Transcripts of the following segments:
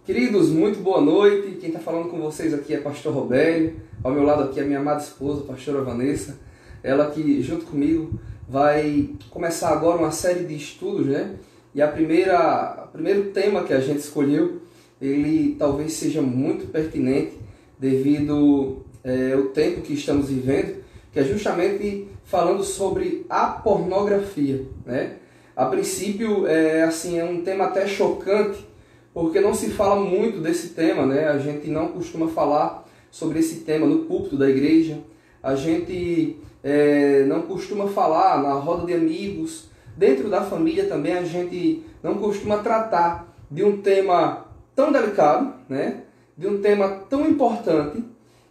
Queridos, muito boa noite. Quem está falando com vocês aqui é Pastor Robério. Ao meu lado aqui é a minha amada esposa, Pastora Vanessa. Ela que, junto comigo, vai começar agora uma série de estudos, né? E o primeiro tema que a gente escolheu, ele talvez seja muito pertinente devido ao tempo que estamos vivendo, que é justamente falando sobre a pornografia, né? A princípio, é um tema até chocante, porque não se fala muito desse tema, né? A gente não costuma falar sobre esse tema no púlpito da igreja. A gente não costuma falar na roda de amigos. Dentro da família também a gente não costuma tratar de um tema tão delicado, né? De um tema tão importante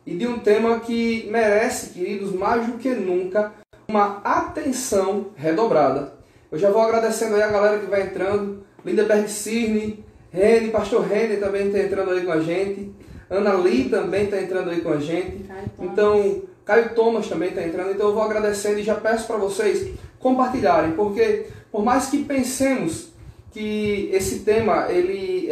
e de um tema que merece, queridos, mais do que nunca, uma atenção redobrada. Eu já vou agradecendo aí a galera que vai entrando. Lindeberg Cirne, Rene, Pastor Rene também está entrando aí com a gente. Ana Lee também está entrando aí com a gente. Então, Caio Thomas também está entrando. Então eu vou agradecendo e já peço para vocês compartilharem, porque por mais que pensemos que esse tema ele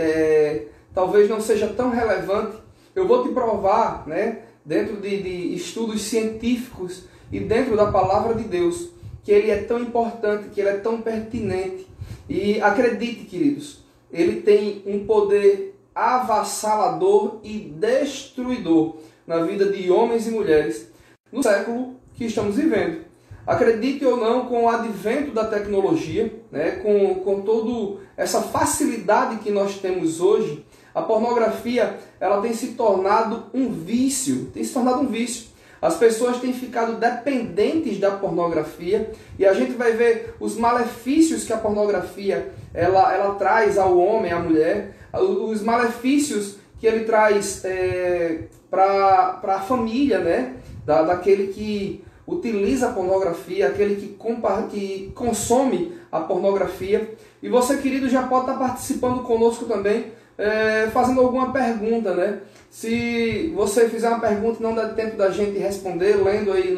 talvez não seja tão relevante, eu vou te provar, né, dentro de estudos científicos e dentro da palavra de Deus, que ele é tão importante, que ele é tão pertinente. E acredite, queridos, ele tem um poder avassalador e destruidor na vida de homens e mulheres no século que estamos vivendo. Acredite ou não, com o advento da tecnologia, né, com toda essa facilidade que nós temos hoje, a pornografia ela tem se tornado um vício. As pessoas têm ficado dependentes da pornografia e a gente vai ver os malefícios que a pornografia ela traz ao homem, à mulher, os malefícios que ele traz para a família, né? Daquele que utiliza a pornografia, aquele que consome a pornografia. E você, querido, já pode estar participando conosco também, fazendo alguma pergunta, né? Se você fizer uma pergunta e não dá tempo da gente responder, lendo aí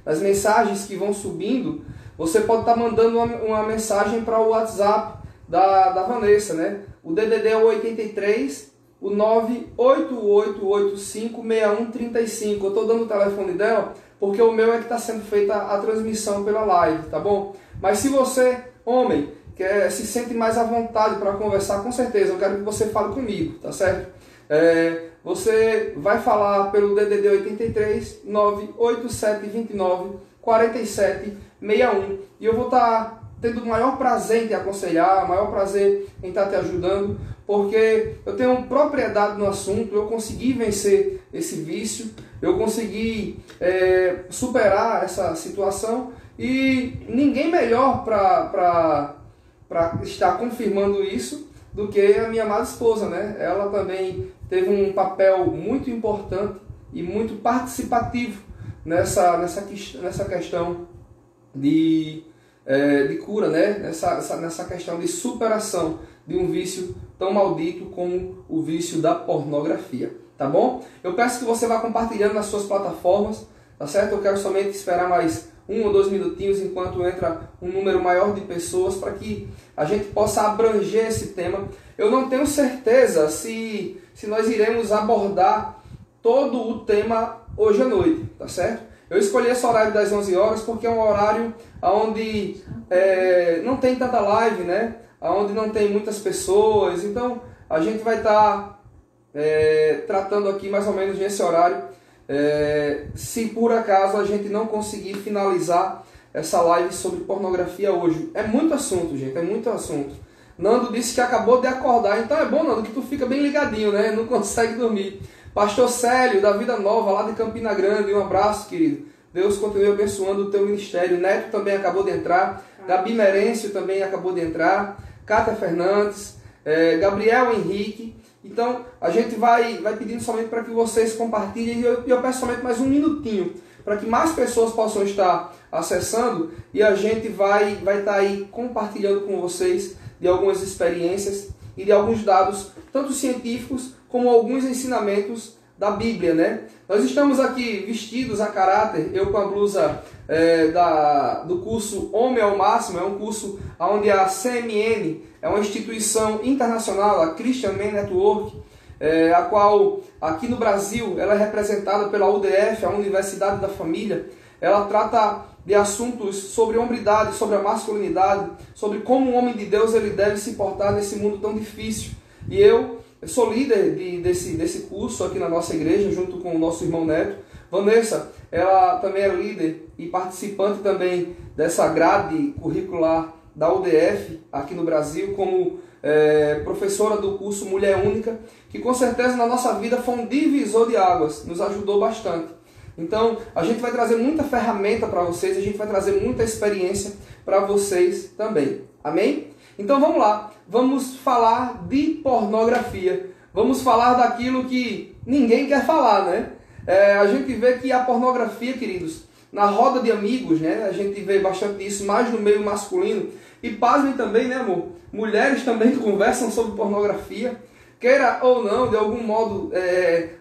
nas mensagens que vão subindo, você pode estar mandando uma mensagem para o WhatsApp da Vanessa, né? O DDD é o 83, o 988856135. Eu estou dando o telefone dela porque o meu é que está sendo feita a transmissão pela live, tá bom? Mas se você, homem, se sente mais à vontade para conversar, com certeza, eu quero que você fale comigo, tá certo? Você vai falar pelo DDD 83 98729 4761 e eu vou estar tendo o maior prazer em te aconselhar, o maior prazer em estar te ajudando, porque eu tenho propriedade no assunto, eu consegui vencer esse vício, eu consegui superar essa situação e ninguém melhor para estar confirmando isso do que a minha amada esposa, né? Ela também teve um papel muito importante e muito participativo nessa questão de cura, né? Nessa questão de superação de um vício tão maldito como o vício da pornografia, tá bom? Eu peço que você vá compartilhando nas suas plataformas, tá certo? Eu quero somente esperar mais 1 ou 2 minutinhos enquanto entra um número maior de pessoas para que a gente possa abranger esse tema. Eu não tenho certeza se nós iremos abordar todo o tema hoje à noite, tá certo? Eu escolhi esse horário das 11 horas porque é um horário onde não tem tanta live, né? Onde não tem muitas pessoas. Então a gente vai estar tratando aqui mais ou menos nesse horário. Se por acaso a gente não conseguir finalizar essa live sobre pornografia hoje. É muito assunto, gente, é muito assunto. Nando disse que acabou de acordar, então é bom, Nando, que tu fica bem ligadinho, né? Não consegue dormir. Pastor Célio, da Vida Nova, lá de Campina Grande, um abraço, querido. Deus continue abençoando o teu ministério. Neto também acabou de entrar. Gabi Merêncio também acabou de entrar. Cátia Fernandes, Gabriel Henrique. Então, a gente vai pedindo somente para que vocês compartilhem. E eu peço somente mais um minutinho para que mais pessoas possam estar acessando. E a gente vai estar aí compartilhando com vocês de algumas experiências e de alguns dados, tanto científicos como alguns ensinamentos da Bíblia, né? Nós estamos aqui vestidos a caráter, eu com a blusa do curso Homem ao Máximo, é um curso onde a CMN é uma instituição internacional, a Christian Men Network, a qual aqui no Brasil ela é representada pela UDF, a Universidade da Família. Ela trata de assuntos sobre hombridade, sobre a masculinidade, sobre como um homem de Deus ele deve se portar nesse mundo tão difícil. E eu sou líder desse curso aqui na nossa igreja, junto com o nosso irmão Neto. Vanessa, ela também é líder e participante também dessa grade curricular da UDF aqui no Brasil, como professora do curso Mulher Única, que com certeza na nossa vida foi um divisor de águas, nos ajudou bastante. Então, a gente vai trazer muita ferramenta para vocês, a gente vai trazer muita experiência para vocês também. Amém? Então vamos lá, vamos falar de pornografia. Vamos falar daquilo que ninguém quer falar, né? A gente vê que a pornografia, queridos, na roda de amigos, né? A gente vê bastante isso, mais no meio masculino. E pasmem também, né, amor? Mulheres também conversam sobre pornografia. Queira ou não, de algum modo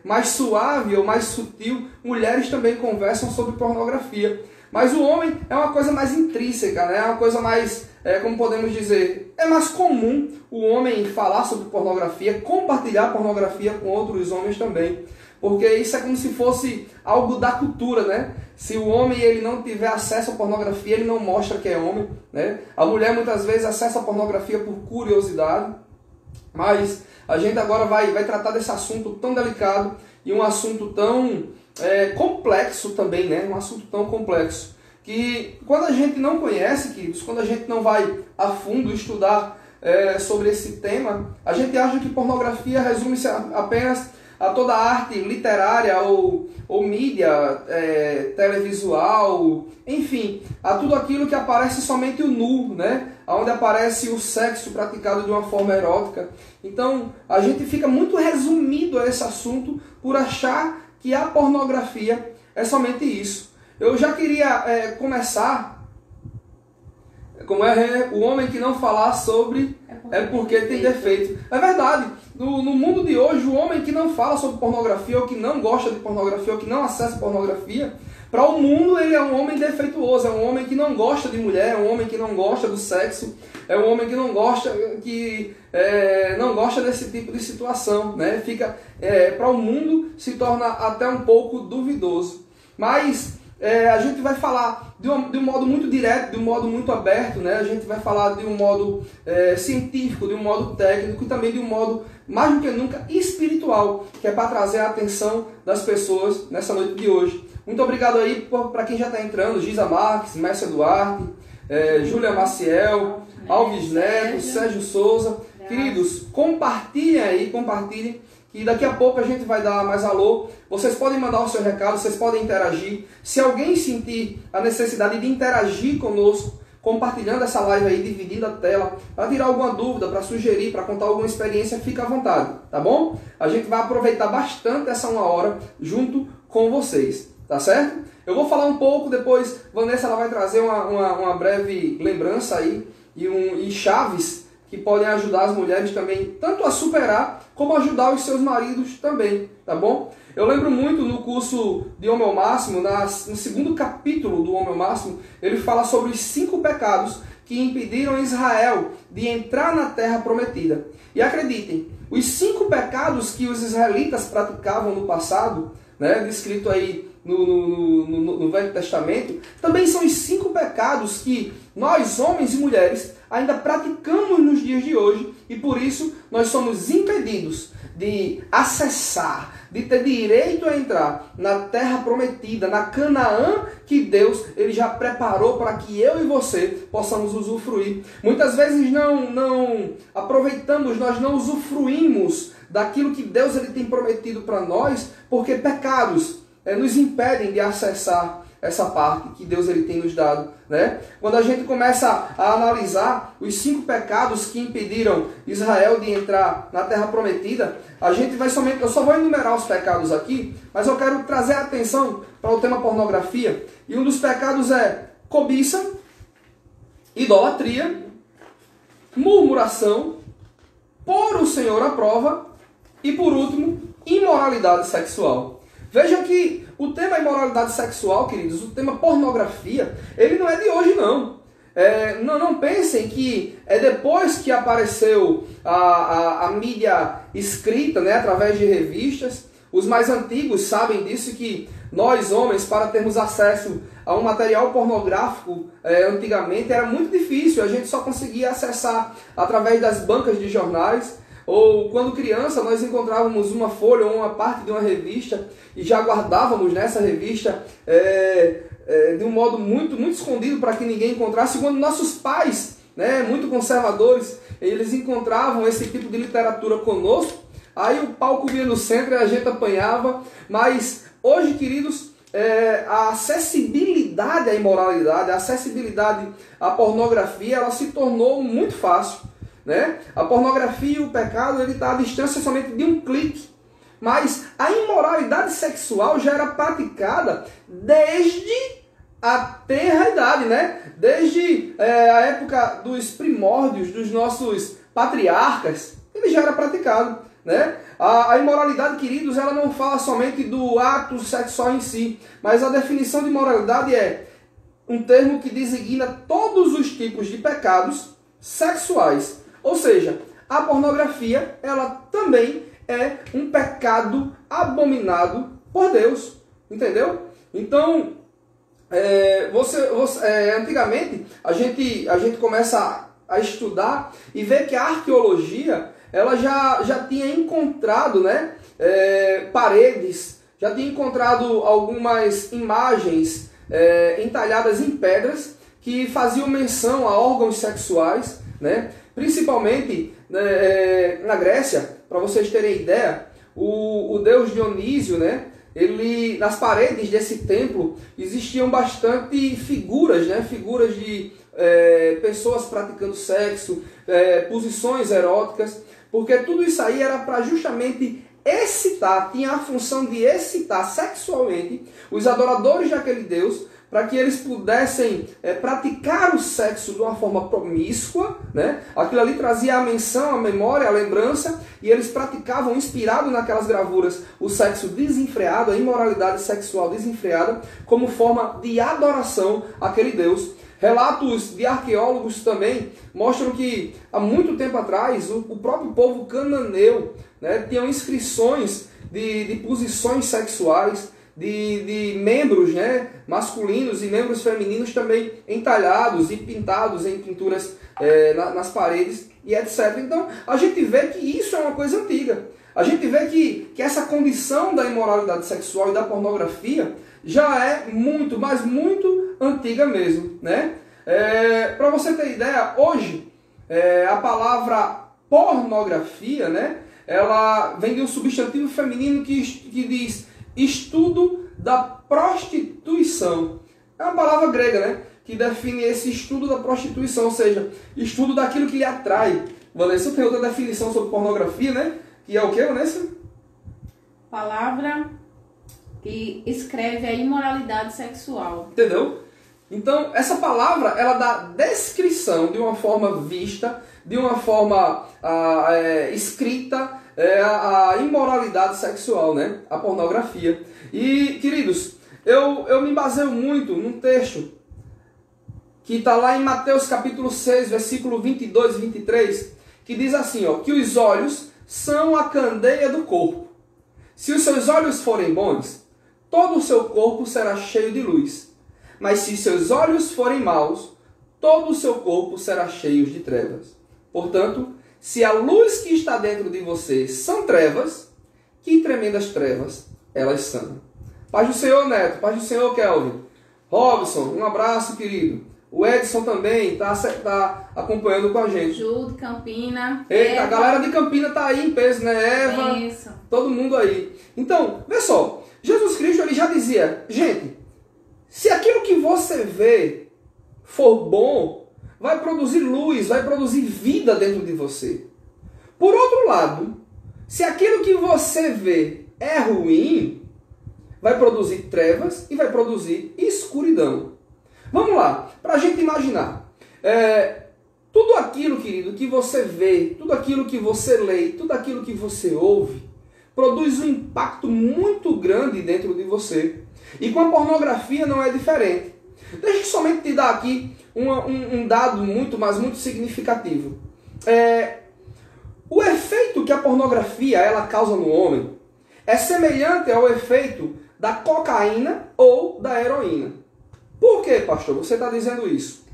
mais suave ou mais sutil, mulheres também conversam sobre pornografia. Mas o homem é uma coisa mais intrínseca, né? É uma coisa mais, como podemos dizer, é mais comum o homem falar sobre pornografia, compartilhar pornografia com outros homens também. Porque isso é como se fosse algo da cultura, né? Se o homem ele não tiver acesso à pornografia, ele não mostra que é homem, né? A mulher muitas vezes acessa a pornografia por curiosidade. Mas a gente agora vai tratar desse assunto tão delicado e um assunto tão complexo também, né? Um assunto tão complexo que quando a gente não conhece, queridos, quando a gente não vai a fundo estudar sobre esse tema, a gente acha que pornografia resume-se apenas a toda a arte literária ou mídia televisual, enfim, a tudo aquilo que aparece somente o nu, né? Onde aparece o sexo praticado de uma forma erótica. Então, a gente fica muito resumido a esse assunto por achar que a pornografia é somente isso. Eu já queria começar, como o homem que não falar sobre é porque tem defeito. É verdade. No mundo de hoje, o homem que não fala sobre pornografia, ou que não gosta de pornografia, ou que não acessa pornografia, para o mundo ele é um homem defeituoso, é um homem que não gosta de mulher, é um homem que não gosta do sexo, é um homem que não gosta, não gosta desse tipo de situação, né? Para o mundo se torna até um pouco duvidoso. Mas a gente vai falar de um modo muito direto, de um modo muito aberto, né? A gente vai falar de um modo científico, de um modo técnico e também de um modo, mais do que nunca, espiritual, que é para trazer a atenção das pessoas nessa noite de hoje. Muito obrigado aí para quem já está entrando, Giza Marques, Mércia Duarte, Júlia Maciel, Alves Neto, Sérgio Souza. Queridos, compartilhem aí, que daqui a pouco a gente vai dar mais alô. Vocês podem mandar o seu recado, vocês podem interagir. Se alguém sentir a necessidade de interagir conosco, compartilhando essa live aí, dividindo a tela, para tirar alguma dúvida, para sugerir, para contar alguma experiência, fica à vontade, tá bom? A gente vai aproveitar bastante essa 1 hora junto com vocês, tá certo? Eu vou falar um pouco, depois Vanessa ela vai trazer uma breve lembrança aí e chaves que podem ajudar as mulheres também, tanto a superar, como ajudar os seus maridos também, tá bom? Eu lembro muito no curso de Homem ao Máximo, no 2º capítulo do Homem ao Máximo, ele fala sobre os 5 pecados que impediram Israel de entrar na terra prometida. E acreditem, os 5 pecados que os israelitas praticavam no passado, né, descrito aí no Velho Testamento, também são os 5 pecados que nós, homens e mulheres, ainda praticamos nos dias de hoje e por isso nós somos impedidos de acessar, de ter direito a entrar na terra prometida, na Canaã que Deus ele já preparou para que eu e você possamos usufruir. Muitas vezes não aproveitamos, nós não usufruímos daquilo que Deus ele tem prometido para nós, porque pecados nos impedem de acessar essa parte que Deus ele tem nos dado, né? Quando a gente começa a analisar os 5 pecados que impediram Israel de entrar na terra prometida, eu só vou enumerar os pecados aqui, mas eu quero trazer a atenção para o tema pornografia. E um dos pecados é cobiça, idolatria, murmuração, pôr o Senhor à prova e, por último, imoralidade sexual. Veja que o tema imoralidade sexual, queridos, o tema pornografia, ele não é de hoje, não. Não pensem que é depois que apareceu a mídia escrita, né, através de revistas. Os mais antigos sabem disso, que nós, homens, para termos acesso a um material pornográfico, antigamente era muito difícil. A gente só conseguia acessar através das bancas de jornais, ou quando criança nós encontrávamos uma folha ou uma parte de uma revista e já guardávamos nessa revista de um modo muito escondido para que ninguém encontrasse. Quando nossos pais, né, muito conservadores, eles encontravam esse tipo de literatura conosco, aí o pau comia no centro e a gente apanhava. Mas hoje, queridos, a acessibilidade à imoralidade, a acessibilidade à pornografia, ela se tornou muito fácil, né? A pornografia e o pecado, ele está à distância somente de um clique. Mas a imoralidade sexual já era praticada desde a tenra idade, né? Desde a época dos primórdios, dos nossos patriarcas, ele já era praticado, né? A imoralidade, queridos, ela não fala somente do ato sexual em si, mas a definição de imoralidade é um termo que designa todos os tipos de pecados sexuais. Ou seja, a pornografia, ela também é um pecado abominado por Deus, entendeu? Então, antigamente, a gente começa a estudar e ver que a arqueologia, ela já tinha encontrado, né, paredes, já tinha encontrado algumas imagens entalhadas em pedras que faziam menção a órgãos sexuais, né? Principalmente na Grécia, para vocês terem ideia, o deus Dionísio, né, nas paredes desse templo existiam bastante figuras, né, figuras de pessoas praticando sexo, posições eróticas, porque tudo isso aí era para justamente excitar, tinha a função de excitar sexualmente os adoradores daquele deus, para que eles pudessem praticar o sexo de uma forma promíscua, né? Aquilo ali trazia a menção, a memória, a lembrança, e eles praticavam, inspirado naquelas gravuras, o sexo desenfreado, a imoralidade sexual desenfreada, como forma de adoração àquele Deus. Relatos de arqueólogos também mostram que, há muito tempo atrás, o próprio povo cananeu, né, tinham inscrições de posições sexuais, de membros, né, masculinos e membros femininos também entalhados e pintados em pinturas nas paredes e etc. Então, a gente vê que isso é uma coisa antiga. A gente vê que essa condição da imoralidade sexual e da pornografia já é muito, mas muito antiga mesmo, né? Para você ter ideia, hoje, a palavra pornografia, né, ela vem de um substantivo feminino que diz estudo da prostituição. É uma palavra grega, né, que define esse estudo da prostituição, ou seja, estudo daquilo que lhe atrai. Vanessa tem outra definição sobre pornografia, né? Que é o que, Vanessa? Palavra que escreve a imoralidade sexual. Entendeu? Então, essa palavra, ela dá descrição de uma forma vista, de uma forma escrita, a imoralidade sexual, né? A pornografia. E, queridos, eu me baseio muito num texto que está lá em Mateus capítulo 6, versículo 22 e 23, que diz assim, ó, que os olhos são a candeia do corpo. Se os seus olhos forem bons, todo o seu corpo será cheio de luz. Mas se seus olhos forem maus, todo o seu corpo será cheio de trevas. Portanto, se a luz que está dentro de você são trevas, que tremendas trevas elas são. Paz do Senhor, Neto. Paz do Senhor, Kelvin. Robson, um abraço, querido. O Edson também está acompanhando com a gente. Jude, Campina. Eita, a galera de Campina está aí em peso, né? Eva, isso. Todo mundo aí. Então, vê só. Jesus Cristo, ele já dizia, gente, se aquilo que você vê for bom, vai produzir luz, vai produzir vida dentro de você. Por outro lado, se aquilo que você vê é ruim, vai produzir trevas e vai produzir escuridão. Vamos lá, para a gente imaginar. Tudo aquilo, querido, que você vê, tudo aquilo que você lê, tudo aquilo que você ouve, produz um impacto muito grande dentro de você. E com a pornografia não é diferente. Deixa eu somente te dar aqui um dado muito significativo. O efeito que a pornografia ela causa no homem é semelhante ao efeito da cocaína ou da heroína. Por que, pastor, você está dizendo isso?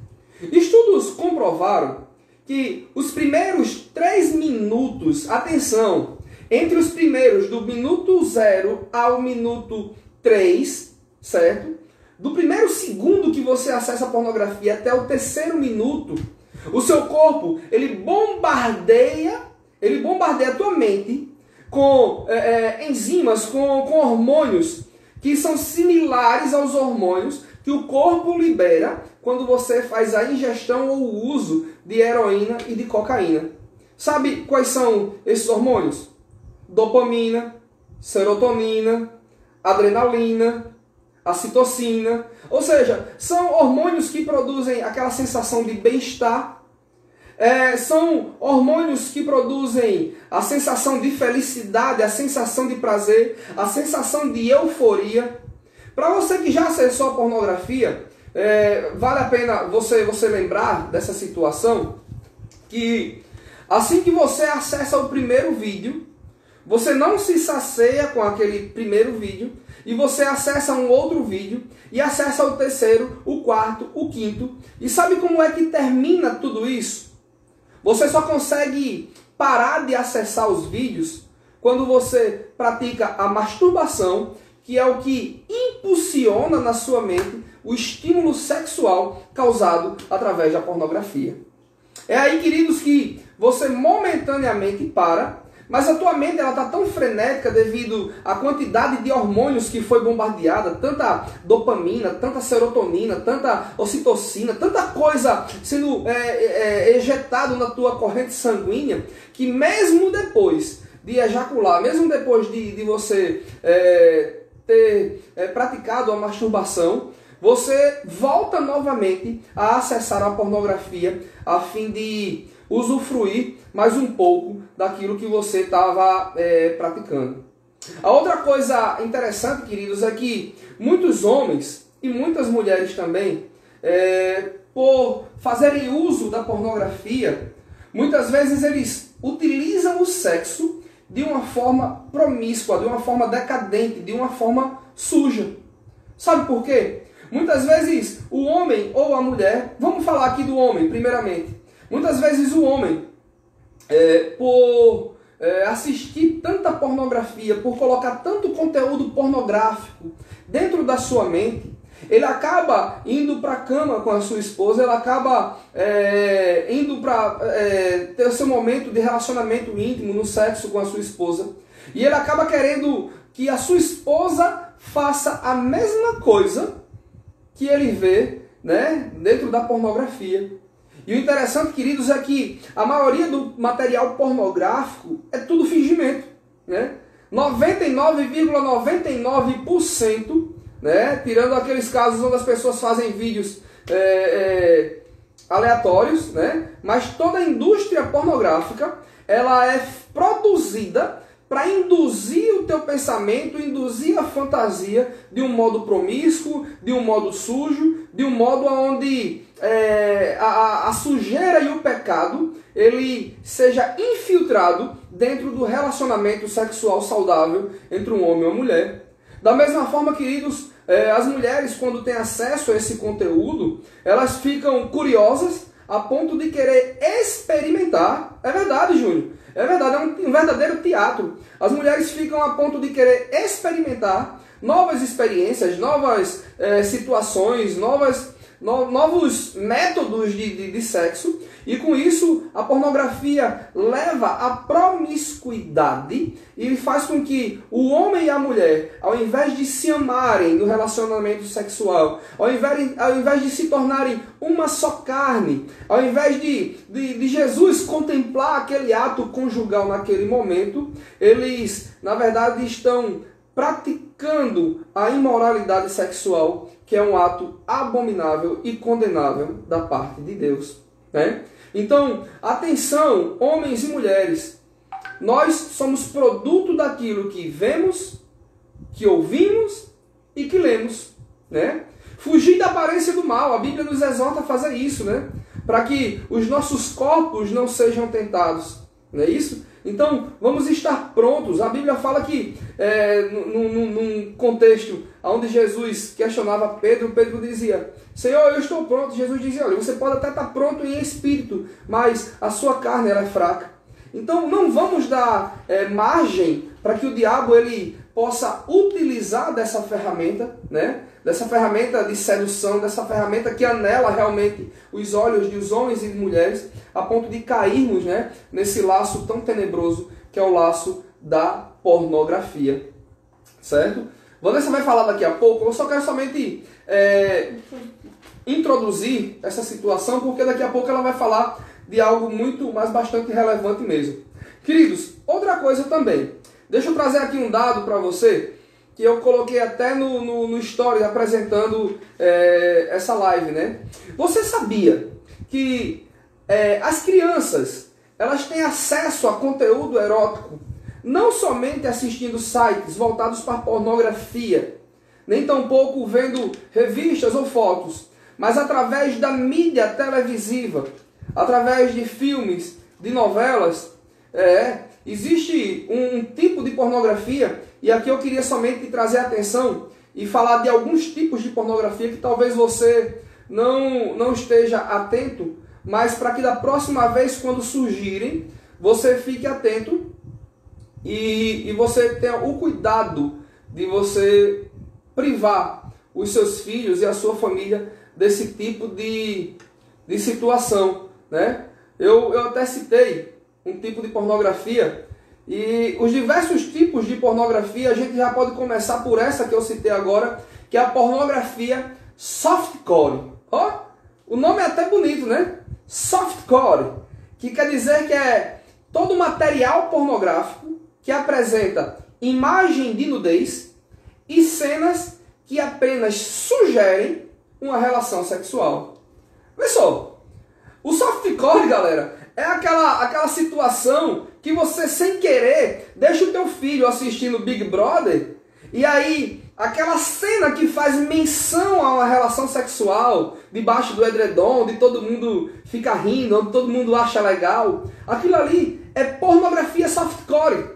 Estudos comprovaram que os primeiros 3 minutos, atenção, entre os primeiros do minuto 0 ao minuto 3, certo? Do primeiro segundo que você acessa a pornografia até o 3º minuto, o seu corpo, ele bombardeia a tua mente com enzimas, com hormônios que são similares aos hormônios que o corpo libera quando você faz a ingestão ou o uso de heroína e de cocaína. Sabe quais são esses hormônios? Dopamina, serotonina, adrenalina, a citocina. Ou seja, são hormônios que produzem aquela sensação de bem-estar. São hormônios que produzem a sensação de felicidade, a sensação de prazer, a sensação de euforia. Para você que já acessou a pornografia, vale a pena você lembrar dessa situação, que assim que você acessa o primeiro vídeo, você não se sacia com aquele primeiro vídeo, e você acessa um outro vídeo, e acessa o 3º, o 4º, o 5º, e sabe como é que termina tudo isso? Você só consegue parar de acessar os vídeos quando você pratica a masturbação, que é o que impulsiona na sua mente o estímulo sexual causado através da pornografia. É aí, queridos, que você momentaneamente para, mas a tua mente está tão frenética devido à quantidade de hormônios que foi bombardeada, tanta dopamina, tanta serotonina, tanta ocitocina, tanta coisa sendo ejetado na tua corrente sanguínea, que mesmo depois de ejacular, mesmo depois de você ter praticado a masturbação, você volta novamente a acessar a pornografia a fim de usufruir mais um pouco daquilo que você estava praticando. A outra coisa interessante, queridos, é que muitos homens e muitas mulheres também, por fazerem uso da pornografia, muitas vezes eles utilizam o sexo de uma forma promíscua, de uma forma decadente, de uma forma suja. Sabe por quê? Muitas vezes o homem ou a mulher, vamos falar aqui do homem primeiramente, muitas vezes o homem, por assistir tanta pornografia, por colocar tanto conteúdo pornográfico dentro da sua mente, ele acaba indo para a cama com a sua esposa, ele acaba indo para ter seu momento de relacionamento íntimo no sexo com a sua esposa, e ele acaba querendo que a sua esposa faça a mesma coisa que ele vê, né, dentro da pornografia. E o interessante, queridos, é que a maioria do material pornográfico é tudo fingimento, né? 99,99%, né? Tirando aqueles casos onde as pessoas fazem vídeos aleatórios, né? Mas toda a indústria pornográfica, ela é produzida para induzir o teu pensamento, induzir a fantasia de um modo promíscuo, de um modo sujo, de um modo onde a sujeira e o pecado ele seja infiltrado dentro do relacionamento sexual saudável entre um homem e uma mulher. Da mesma forma, queridos, as mulheres, quando têm acesso a esse conteúdo, elas ficam curiosas a ponto de querer experimentar. É verdade, Júnior. É verdade, é um verdadeiro teatro. As mulheres ficam a ponto de querer experimentar novas experiências, novas situações, novos métodos de sexo. E com isso, a pornografia leva à promiscuidade e faz com que o homem e a mulher, ao invés de se amarem no relacionamento sexual, ao invés de se tornarem uma só carne, ao invés de Jesus contemplar aquele ato conjugal naquele momento, eles, na verdade, estão praticando a imoralidade sexual, que é um ato abominável e condenável da parte de Deus, né? Então, atenção, homens e mulheres, Nós somos produto daquilo que vemos, que ouvimos e que lemos, né? Fugir da aparência do mal. A Bíblia nos exorta a fazer isso, né? Para que os nossos corpos não sejam tentados, não é isso? Então, vamos estar prontos. A Bíblia fala que, num contexto onde Jesus questionava Pedro, Pedro dizia: Senhor, eu estou pronto. Jesus dizia: olha, você pode até estar pronto em espírito, mas a sua carne ela é fraca. Então, não vamos dar margem para que o diabo ele possa utilizar dessa ferramenta, né? Dessa ferramenta de sedução, dessa ferramenta que anela realmente os olhos dos homens e de mulheres, a ponto de cairmos, né, nesse laço tão tenebroso que é o laço da pornografia. Certo? Vanessa vai falar daqui a pouco, eu só quero somente introduzir essa situação, porque daqui a pouco ela vai falar de algo muito, mas bastante relevante mesmo. Queridos, outra coisa também. Deixa eu trazer aqui um dado para você, que eu coloquei até no story apresentando essa live, né? Você sabia que as crianças, elas têm acesso a conteúdo erótico, não somente assistindo sites voltados para pornografia, nem tampouco vendo revistas ou fotos, mas através da mídia televisiva, através de filmes, de novelas. Existe um tipo de pornografia, e aqui eu queria somente trazer a atenção e falar de alguns tipos de pornografia que talvez você não esteja atento, mas para que da próxima vez, quando surgirem, você fique atento e você tenha o cuidado de você privar os seus filhos e a sua família desse tipo de situação, né? Eu até citei um tipo de pornografia, e os diversos tipos de pornografia, a gente já pode começar por essa que eu citei agora, que é a pornografia softcore. O nome é até bonito, né? Softcore, que quer dizer que é todo material pornográfico que apresenta imagem de nudez e cenas que apenas sugerem uma relação sexual. Vê só, o softcore, galera, é aquela situação que você, sem querer, deixa o teu filho assistindo Big Brother, e aí aquela cena que faz menção a uma relação sexual debaixo do edredom, onde todo mundo fica rindo, onde todo mundo acha legal, aquilo ali é pornografia softcore.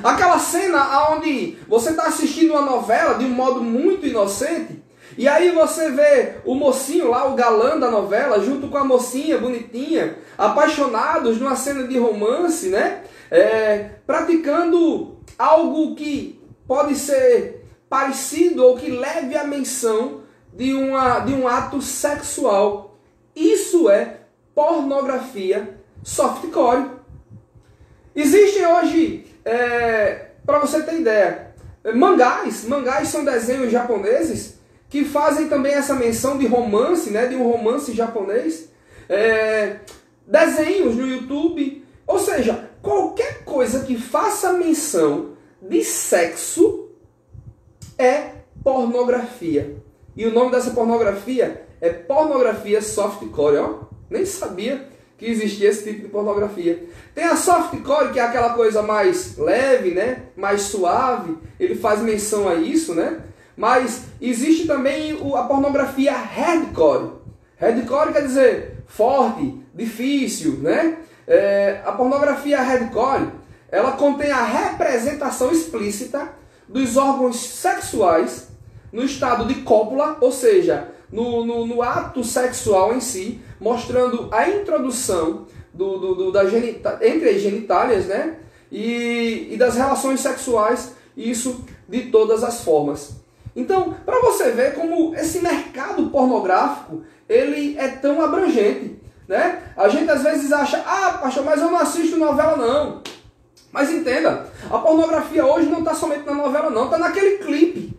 Aquela cena onde você está assistindo uma novela de um modo muito inocente, e aí você vê o mocinho lá, o galã da novela, junto com a mocinha bonitinha, apaixonados numa cena de romance, né? Praticando algo que pode ser parecido ou que leve à menção de um ato sexual. Isso é pornografia softcore. Existem hoje, para você ter ideia, mangás são desenhos japoneses que fazem também essa menção de romance, né, de um romance japonês, desenhos no YouTube, ou seja, qualquer coisa que faça menção de sexo é pornografia. E o nome dessa pornografia é pornografia softcore, ó. Nem sabia que existia esse tipo de pornografia. Tem a softcore, que é aquela coisa mais leve, né, mais suave, ele faz menção a isso, né? Mas existe também a pornografia hardcore. Hardcore quer dizer forte, difícil, né? A pornografia hardcore, ela contém a representação explícita dos órgãos sexuais no estado de cópula, ou seja, no ato sexual em si, mostrando a introdução entre as genitálias, né? E das relações sexuais, isso de todas as formas. Então, para você ver como esse mercado pornográfico, ele é tão abrangente, né? A gente às vezes acha, pastor, mas eu não assisto novela não. Mas entenda, a pornografia hoje não está somente na novela não, está naquele clipe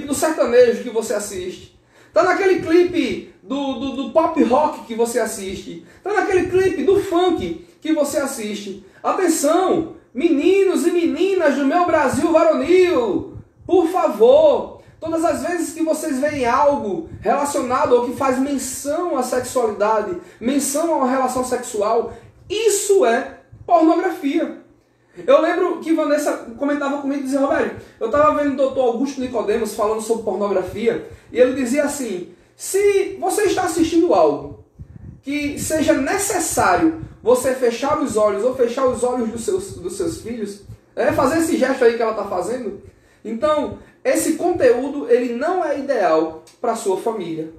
do sertanejo que você assiste, está naquele clipe do pop rock que você assiste, está naquele clipe do funk que você assiste. Atenção, meninos e meninas do meu Brasil varonil, por favor, todas as vezes que vocês veem algo relacionado ou que faz menção à sexualidade, menção a uma relação sexual, isso é pornografia. Eu lembro que Vanessa comentava comigo e dizia, Roberto, eu estava vendo o doutor Augusto Nicodemos falando sobre pornografia, e ele dizia assim, se você está assistindo algo que seja necessário você fechar os olhos ou fechar os olhos dos seus filhos, fazer esse gesto aí que ela está fazendo, então esse conteúdo ele não é ideal para a sua família.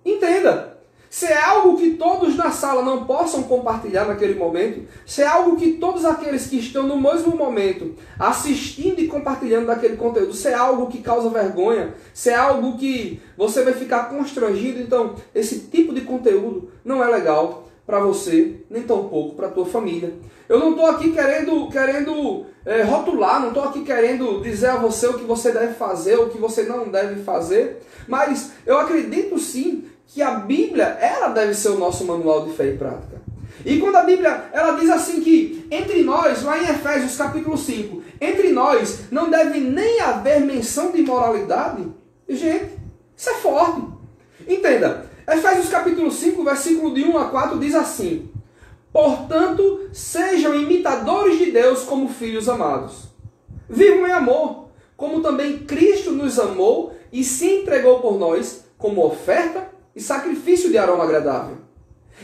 Entenda! Se é algo que todos na sala não possam compartilhar naquele momento, se é algo que todos aqueles que estão no mesmo momento assistindo e compartilhando daquele conteúdo, se é algo que causa vergonha, se é algo que você vai ficar constrangido, então esse tipo de conteúdo não é legal para você, nem tampouco para a tua família. Eu não estou aqui querendo rotular, não estou aqui querendo dizer a você o que você deve fazer, o que você não deve fazer, mas eu acredito sim que a Bíblia, ela deve ser o nosso manual de fé e prática. E quando a Bíblia, ela diz assim que entre nós, lá em Efésios capítulo 5, entre nós não deve nem haver menção de imoralidade, gente, isso é forte. Entenda, Efésios capítulo 5, versículo de 1 a 4 diz assim, portanto, sejam imitadores de Deus como filhos amados. Vivam em amor, como também Cristo nos amou e se entregou por nós como oferta e sacrifício de aroma agradável.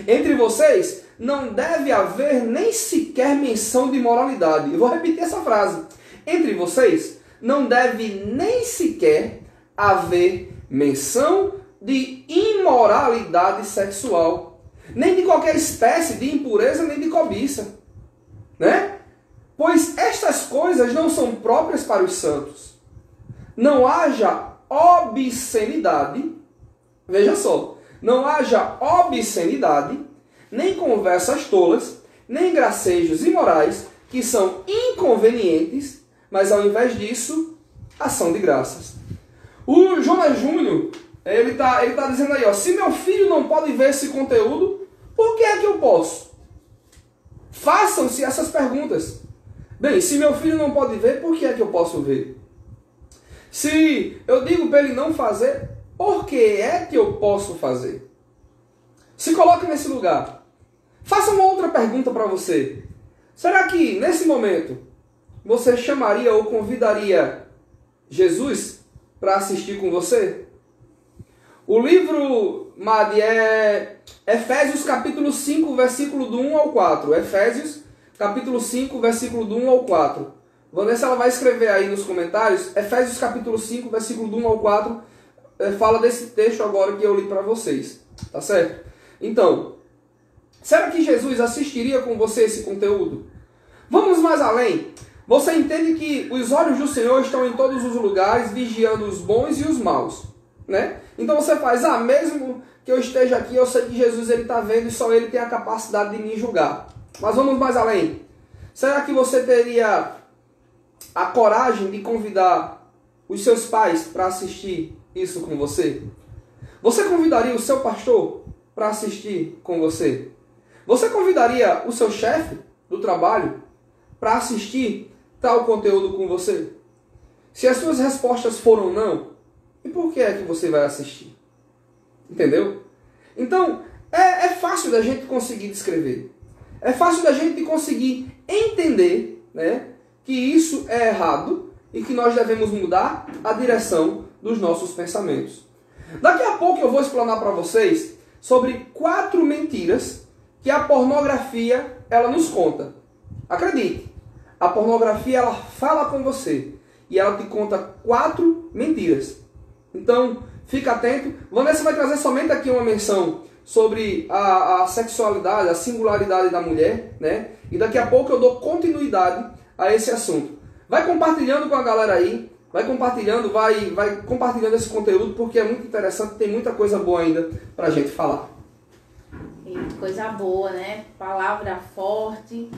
Entre vocês não deve haver nem sequer menção de imoralidade. Eu vou repetir essa frase. Entre vocês não deve nem sequer haver menção de imoralidade sexual, nem de qualquer espécie de impureza, nem de cobiça, né? Pois estas coisas não são próprias para os santos. Não haja obscenidade, veja só, não haja obscenidade, nem conversas tolas, nem gracejos imorais, que são inconvenientes, mas ao invés disso, ação de graças. O Jonas Júnior, ele tá dizendo aí, ó, se meu filho não pode ver esse conteúdo, por que é que eu posso? Façam-se essas perguntas. Bem, se meu filho não pode ver, por que é que eu posso ver? Se eu digo para ele não fazer, por que é que eu posso fazer? Se coloque nesse lugar. Faça uma outra pergunta para você. Será que, nesse momento, você chamaria ou convidaria Jesus para assistir com você? O livro, Madi, é Efésios capítulo 5, versículo do 1 ao 4. Efésios capítulo 5, versículo do 1 ao 4. Vanessa ela vai escrever aí nos comentários. Efésios capítulo 5, versículo do 1 ao 4. Fala desse texto agora que eu li para vocês. Tá certo? Então, será que Jesus assistiria com você esse conteúdo? Vamos mais além. Você entende que os olhos do Senhor estão em todos os lugares, vigiando os bons e os maus, né? Então você faz, mesmo que eu esteja aqui, eu sei que Jesus está vendo e só Ele tem a capacidade de me julgar. Mas vamos mais além. Será que você teria a coragem de convidar os seus pais para assistir isso com você? Você convidaria o seu pastor para assistir com você? Você convidaria o seu chefe do trabalho para assistir tal conteúdo com você? Se as suas respostas foram não, e por que é que você vai assistir? Entendeu? Então, é fácil da gente conseguir descrever. É fácil da gente conseguir entender, né, que isso é errado e que nós devemos mudar a direção dos nossos pensamentos. Daqui a pouco eu vou explanar para vocês sobre 4 mentiras que a pornografia ela nos conta. Acredite, a pornografia ela fala com você e ela te conta 4 mentiras. Então, fica atento. Vanessa vai trazer somente aqui uma menção sobre a sexualidade, a singularidade da mulher, né? E daqui a pouco eu dou continuidade a esse assunto. Vai compartilhando com a galera aí, vai compartilhando esse conteúdo, porque é muito interessante, tem muita coisa boa ainda pra gente falar. Coisa boa, né? Palavra forte,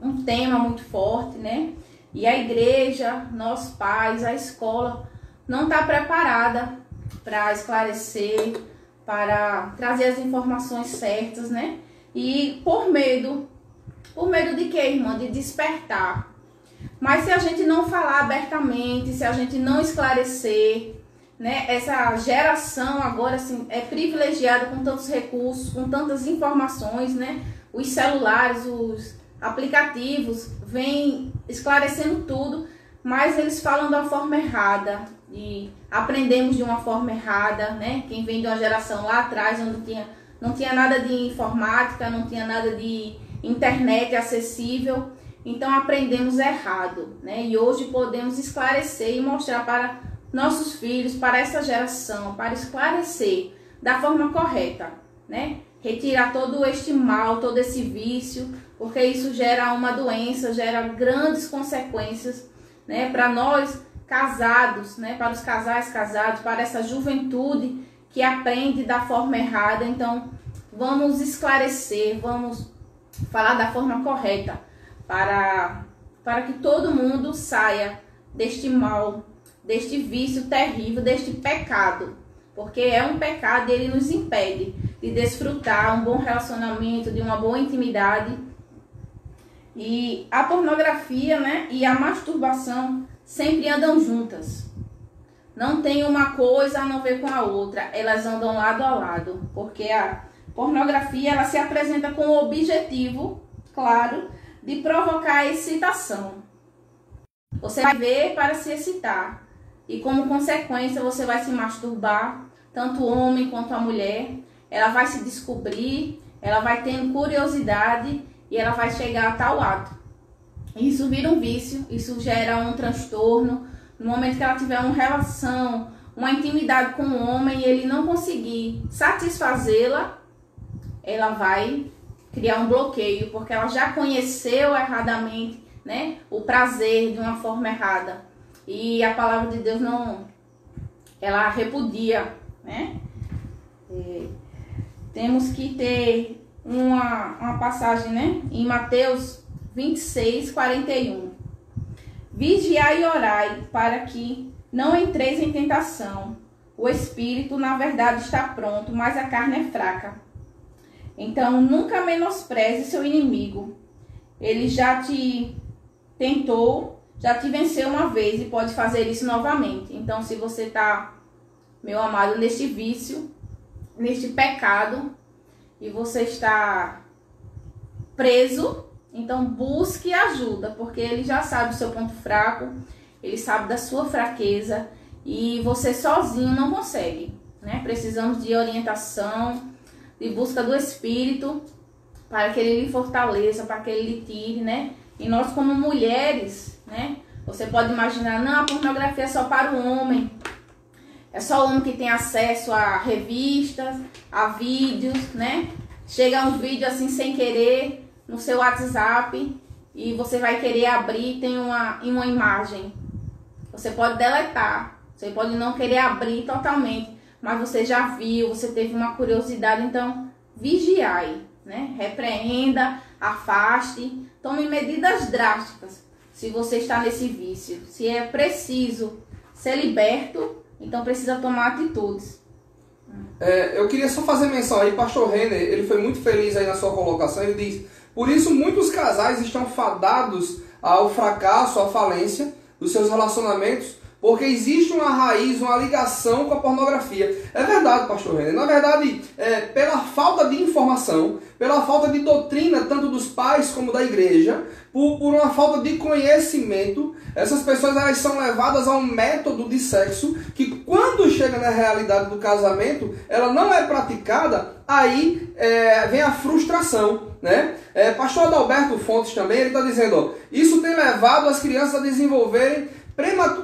um tema muito forte, né? E a igreja, nós pais, a escola não está preparada para esclarecer, para trazer as informações certas, né? E por medo de quê, irmã? De despertar. Mas se a gente não falar abertamente, se a gente não esclarecer, né? Essa geração agora assim, é privilegiada com tantos recursos, com tantas informações, né? Os celulares, aplicativos vêm esclarecendo tudo, mas eles falam da forma errada e aprendemos de uma forma errada, né? Quem vem de uma geração lá atrás, onde não tinha nada de informática, não tinha nada de internet acessível, então aprendemos errado, né? E hoje podemos esclarecer e mostrar para nossos filhos, para essa geração, para esclarecer da forma correta, né? Retirar todo este mal, todo esse vício, porque isso gera uma doença, gera grandes consequências, né? Para nós casados, né? Para os casais casados, para essa juventude que aprende da forma errada. Então, vamos esclarecer, vamos falar da forma correta, para que todo mundo saia deste mal, deste vício terrível, deste pecado, porque é um pecado e ele nos impede de desfrutar um bom relacionamento, de uma boa intimidade. E a pornografia, né, e a masturbação sempre andam juntas. Não tem uma coisa a não ver com a outra, elas andam lado a lado, porque a pornografia ela se apresenta com o objetivo, claro, de provocar a excitação. Você vai ver para se excitar e como consequência você vai se masturbar, tanto o homem quanto a mulher. Ela vai se descobrir, ela vai tendo curiosidade e ela vai chegar a tal ato. Isso vira um vício, isso gera um transtorno. No momento que ela tiver uma relação, uma intimidade com o homem e ele não conseguir satisfazê-la, ela vai criar um bloqueio, porque ela já conheceu erradamente, né, o prazer de uma forma errada. E a palavra de Deus ela repudia, né? Temos que ter uma passagem, né, em Mateus 26, 41. Vigiai e orai, para que não entreis em tentação. O espírito, na verdade, está pronto, mas a carne é fraca. Então, nunca menospreze seu inimigo. Ele já te tentou, já te venceu uma vez e pode fazer isso novamente. Então, se você está, meu amado, neste vício, neste pecado, e você está preso, então busque ajuda, porque ele já sabe o seu ponto fraco, ele sabe da sua fraqueza, e você sozinho não consegue, né? Precisamos de orientação, de busca do Espírito, para que ele lhe fortaleça, para que ele lhe tire, né? E nós como mulheres, né? Você pode imaginar, não, a pornografia é só para o homem. É só o homem que tem acesso a revistas, a vídeos, né? Chega um vídeo assim sem querer no seu WhatsApp e você vai querer abrir, tem uma imagem. Você pode deletar, você pode não querer abrir totalmente, mas você já viu, você teve uma curiosidade, então vigiai, né? Repreenda, afaste, tome medidas drásticas se você está nesse vício. Se é preciso ser liberto, então precisa tomar atitudes. Eu queria só fazer menção aí, pastor Renner, ele foi muito feliz aí na sua colocação, ele diz: por isso muitos casais estão fadados ao fracasso, à falência dos seus relacionamentos, porque existe uma raiz, uma ligação com a pornografia. É verdade, pastor Renner. Na verdade, pela falta de informação, pela falta de doutrina, tanto dos pais como da igreja, por uma falta de conhecimento, essas pessoas elas são levadas a um método de sexo que, quando chega na realidade do casamento, ela não é praticada, aí vem a frustração, né? Pastor Adalberto Fontes também, ele está dizendo, ó, isso tem levado as crianças a desenvolverem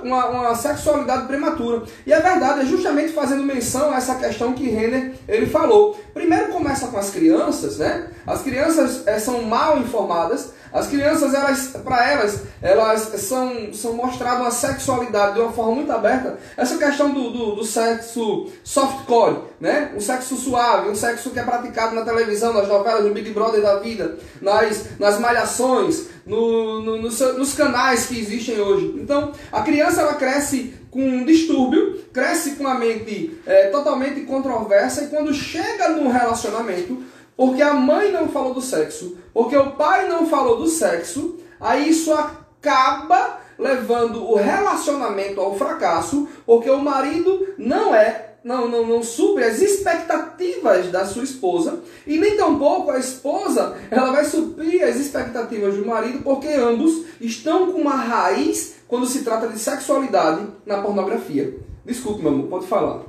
uma sexualidade prematura. E é verdade, é justamente fazendo menção a essa questão que Renner ele falou. Primeiro começa com as crianças, né? As crianças são mal informadas. As crianças, elas são mostradas uma sexualidade de uma forma muito aberta. Essa questão do sexo softcore, né? Um sexo suave, um sexo que é praticado na televisão, nas novelas, no Big Brother da vida, nas malhações, nos canais que existem hoje. Então, a criança ela cresce com um distúrbio, cresce com a mente totalmente controversa, e quando chega num relacionamento, porque a mãe não falou do sexo, porque o pai não falou do sexo, aí isso acaba levando o relacionamento ao fracasso, porque o marido não é não supre as expectativas da sua esposa, e nem tampouco a esposa ela vai suprir as expectativas do marido, porque ambos estão com uma raiz quando se trata de sexualidade na pornografia. Desculpe, meu amor, pode falar.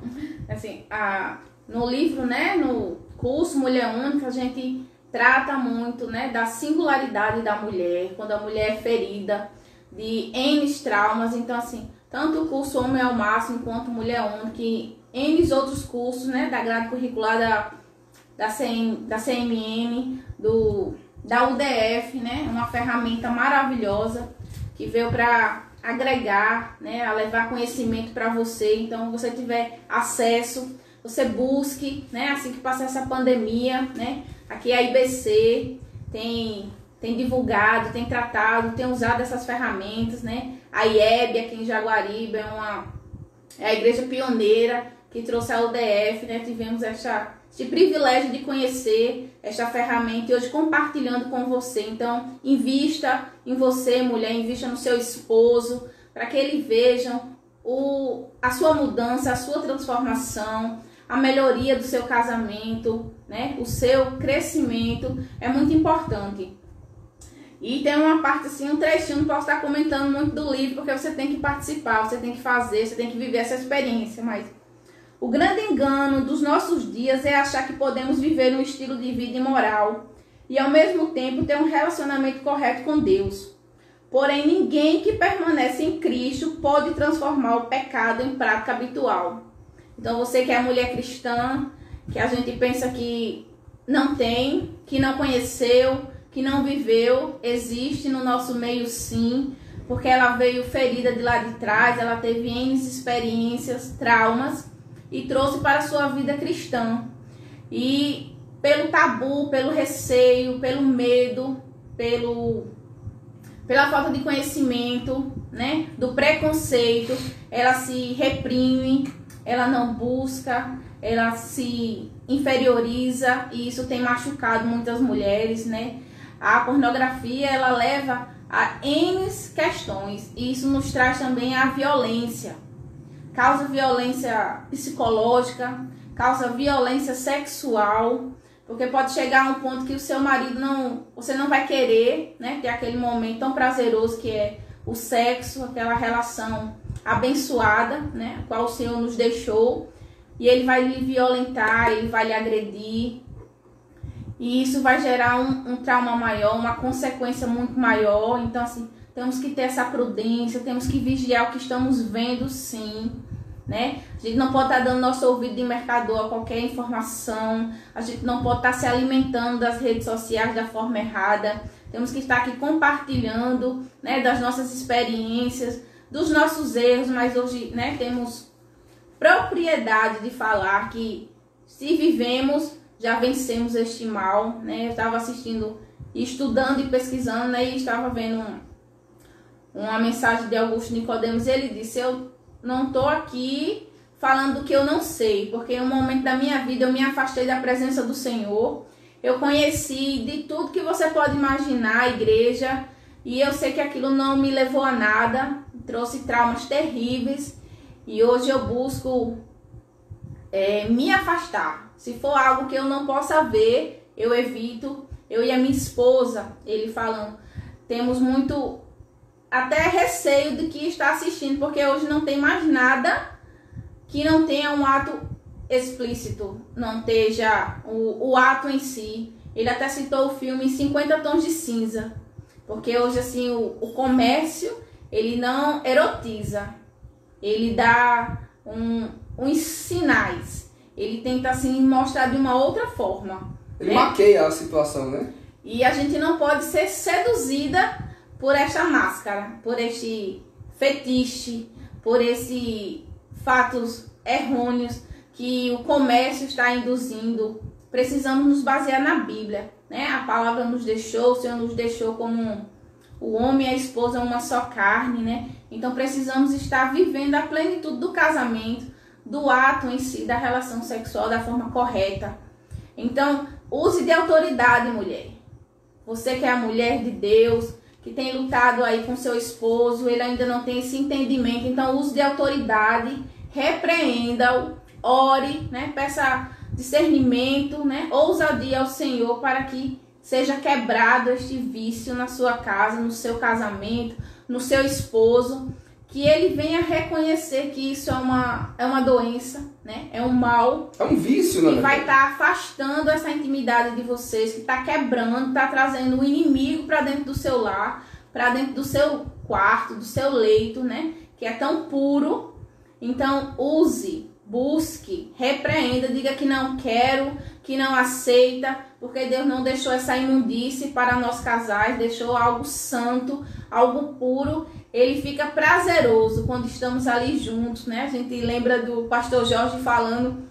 Assim, no livro, né, no curso Mulher Única, a gente trata muito, né, da singularidade da mulher, quando a mulher é ferida de N traumas. Então, assim, tanto o curso Homem ao Máximo quanto Mulher Única e N outros cursos, né, da grade curricular da CMN, da UDF, né, uma ferramenta maravilhosa que veio para agregar, né, a levar conhecimento para você. Então, você tiver acesso, você busque, né, assim que passar essa pandemia, né, aqui a IBC tem divulgado, tem tratado, tem usado essas ferramentas, né, a IEB aqui em Jaguaribe é a igreja pioneira que trouxe a UDF, né, tivemos esse privilégio de conhecer esta ferramenta e hoje compartilhando com você. Então, invista em você, mulher, invista no seu esposo, para que ele vejam a sua mudança, a sua transformação, a melhoria do seu casamento, né? O seu crescimento é muito importante. E tem uma parte assim, um trechinho, não posso estar comentando muito do livro, porque você tem que participar, você tem que fazer, você tem que viver essa experiência, mas o grande engano dos nossos dias é achar que podemos viver um estilo de vida imoral e ao mesmo tempo ter um relacionamento correto com Deus. Porém, ninguém que permanece em Cristo pode transformar o pecado em prática habitual. Então, você que é mulher cristã, que a gente pensa que não tem, que não conheceu, que não viveu, existe no nosso meio sim, porque ela veio ferida de lá de trás, ela teve N experiências, traumas, e trouxe para a sua vida cristã. E pelo tabu, pelo receio, pelo medo, pela falta de conhecimento, né, do preconceito, ela se reprime, ela não busca, ela se inferioriza, e isso tem machucado muitas mulheres, né? A pornografia, ela leva a N questões, e isso nos traz também a violência. Causa violência psicológica, causa violência sexual, porque pode chegar a um ponto que o seu marido você não vai querer, né, ter aquele momento tão prazeroso que é o sexo, aquela relação abençoada, né, a qual o Senhor nos deixou, e ele vai lhe violentar, ele vai lhe agredir, e isso vai gerar um trauma maior, uma consequência muito maior. Então, assim, temos que ter essa prudência, temos que vigiar o que estamos vendo, sim, né? A gente não pode estar dando nosso ouvido de mercador a qualquer informação, a gente não pode estar se alimentando das redes sociais da forma errada. Temos que estar aqui compartilhando, né, das nossas experiências, dos nossos erros, mas hoje, né, temos propriedade de falar que se vivemos, já vencemos este mal, né? Eu estava assistindo, estudando e pesquisando, né, e estava vendo uma mensagem de Augusto Nicodemos. Ele disse: eu não estou aqui falando do que eu não sei, porque em um momento da minha vida eu me afastei da presença do Senhor, eu conheci de tudo que você pode imaginar a igreja, e eu sei que aquilo não me levou a nada, trouxe traumas terríveis, e hoje eu busco me afastar. Se for algo que eu não possa ver, eu evito. Eu e a minha esposa, ele falando, temos muito até receio de que está assistindo, porque hoje não tem mais nada que não tenha um ato explícito, não esteja o ato em si. Ele até citou o filme 50 Tons de Cinza, porque hoje assim o comércio, ele não erotiza, ele dá uns sinais, ele tenta assim mostrar de uma outra forma. Ele maqueia a situação, né? E a gente não pode ser seduzida por esta máscara, por este fetiche, por esse fatos errôneos que o comércio está induzindo. Precisamos nos basear na Bíblia, né? A palavra nos deixou, o Senhor nos deixou como o homem e a esposa uma só carne, né? Então precisamos estar vivendo a plenitude do casamento, do ato em si, da relação sexual da forma correta. Então, use de autoridade, mulher. Você que é a mulher de Deus, que tem lutado aí com seu esposo, ele ainda não tem esse entendimento, então use de autoridade, repreenda-o, ore, né? Peça discernimento, né? Ousadia ao Senhor para que seja quebrado este vício na sua casa, no seu casamento, no seu esposo, que ele venha reconhecer que isso é uma doença, né? É um mal. É um vício, né? Que vai estar afastando essa intimidade de vocês, que está quebrando, está trazendo o inimigo para dentro do seu lar, para dentro do seu quarto, do seu leito, né? Que é tão puro. Então, use, busque, repreenda, diga que não quero, que não aceita, porque Deus não deixou essa imundície para nós casais, deixou algo santo, algo puro. Ele fica prazeroso quando estamos ali juntos, né? A gente lembra do pastor Jorge falando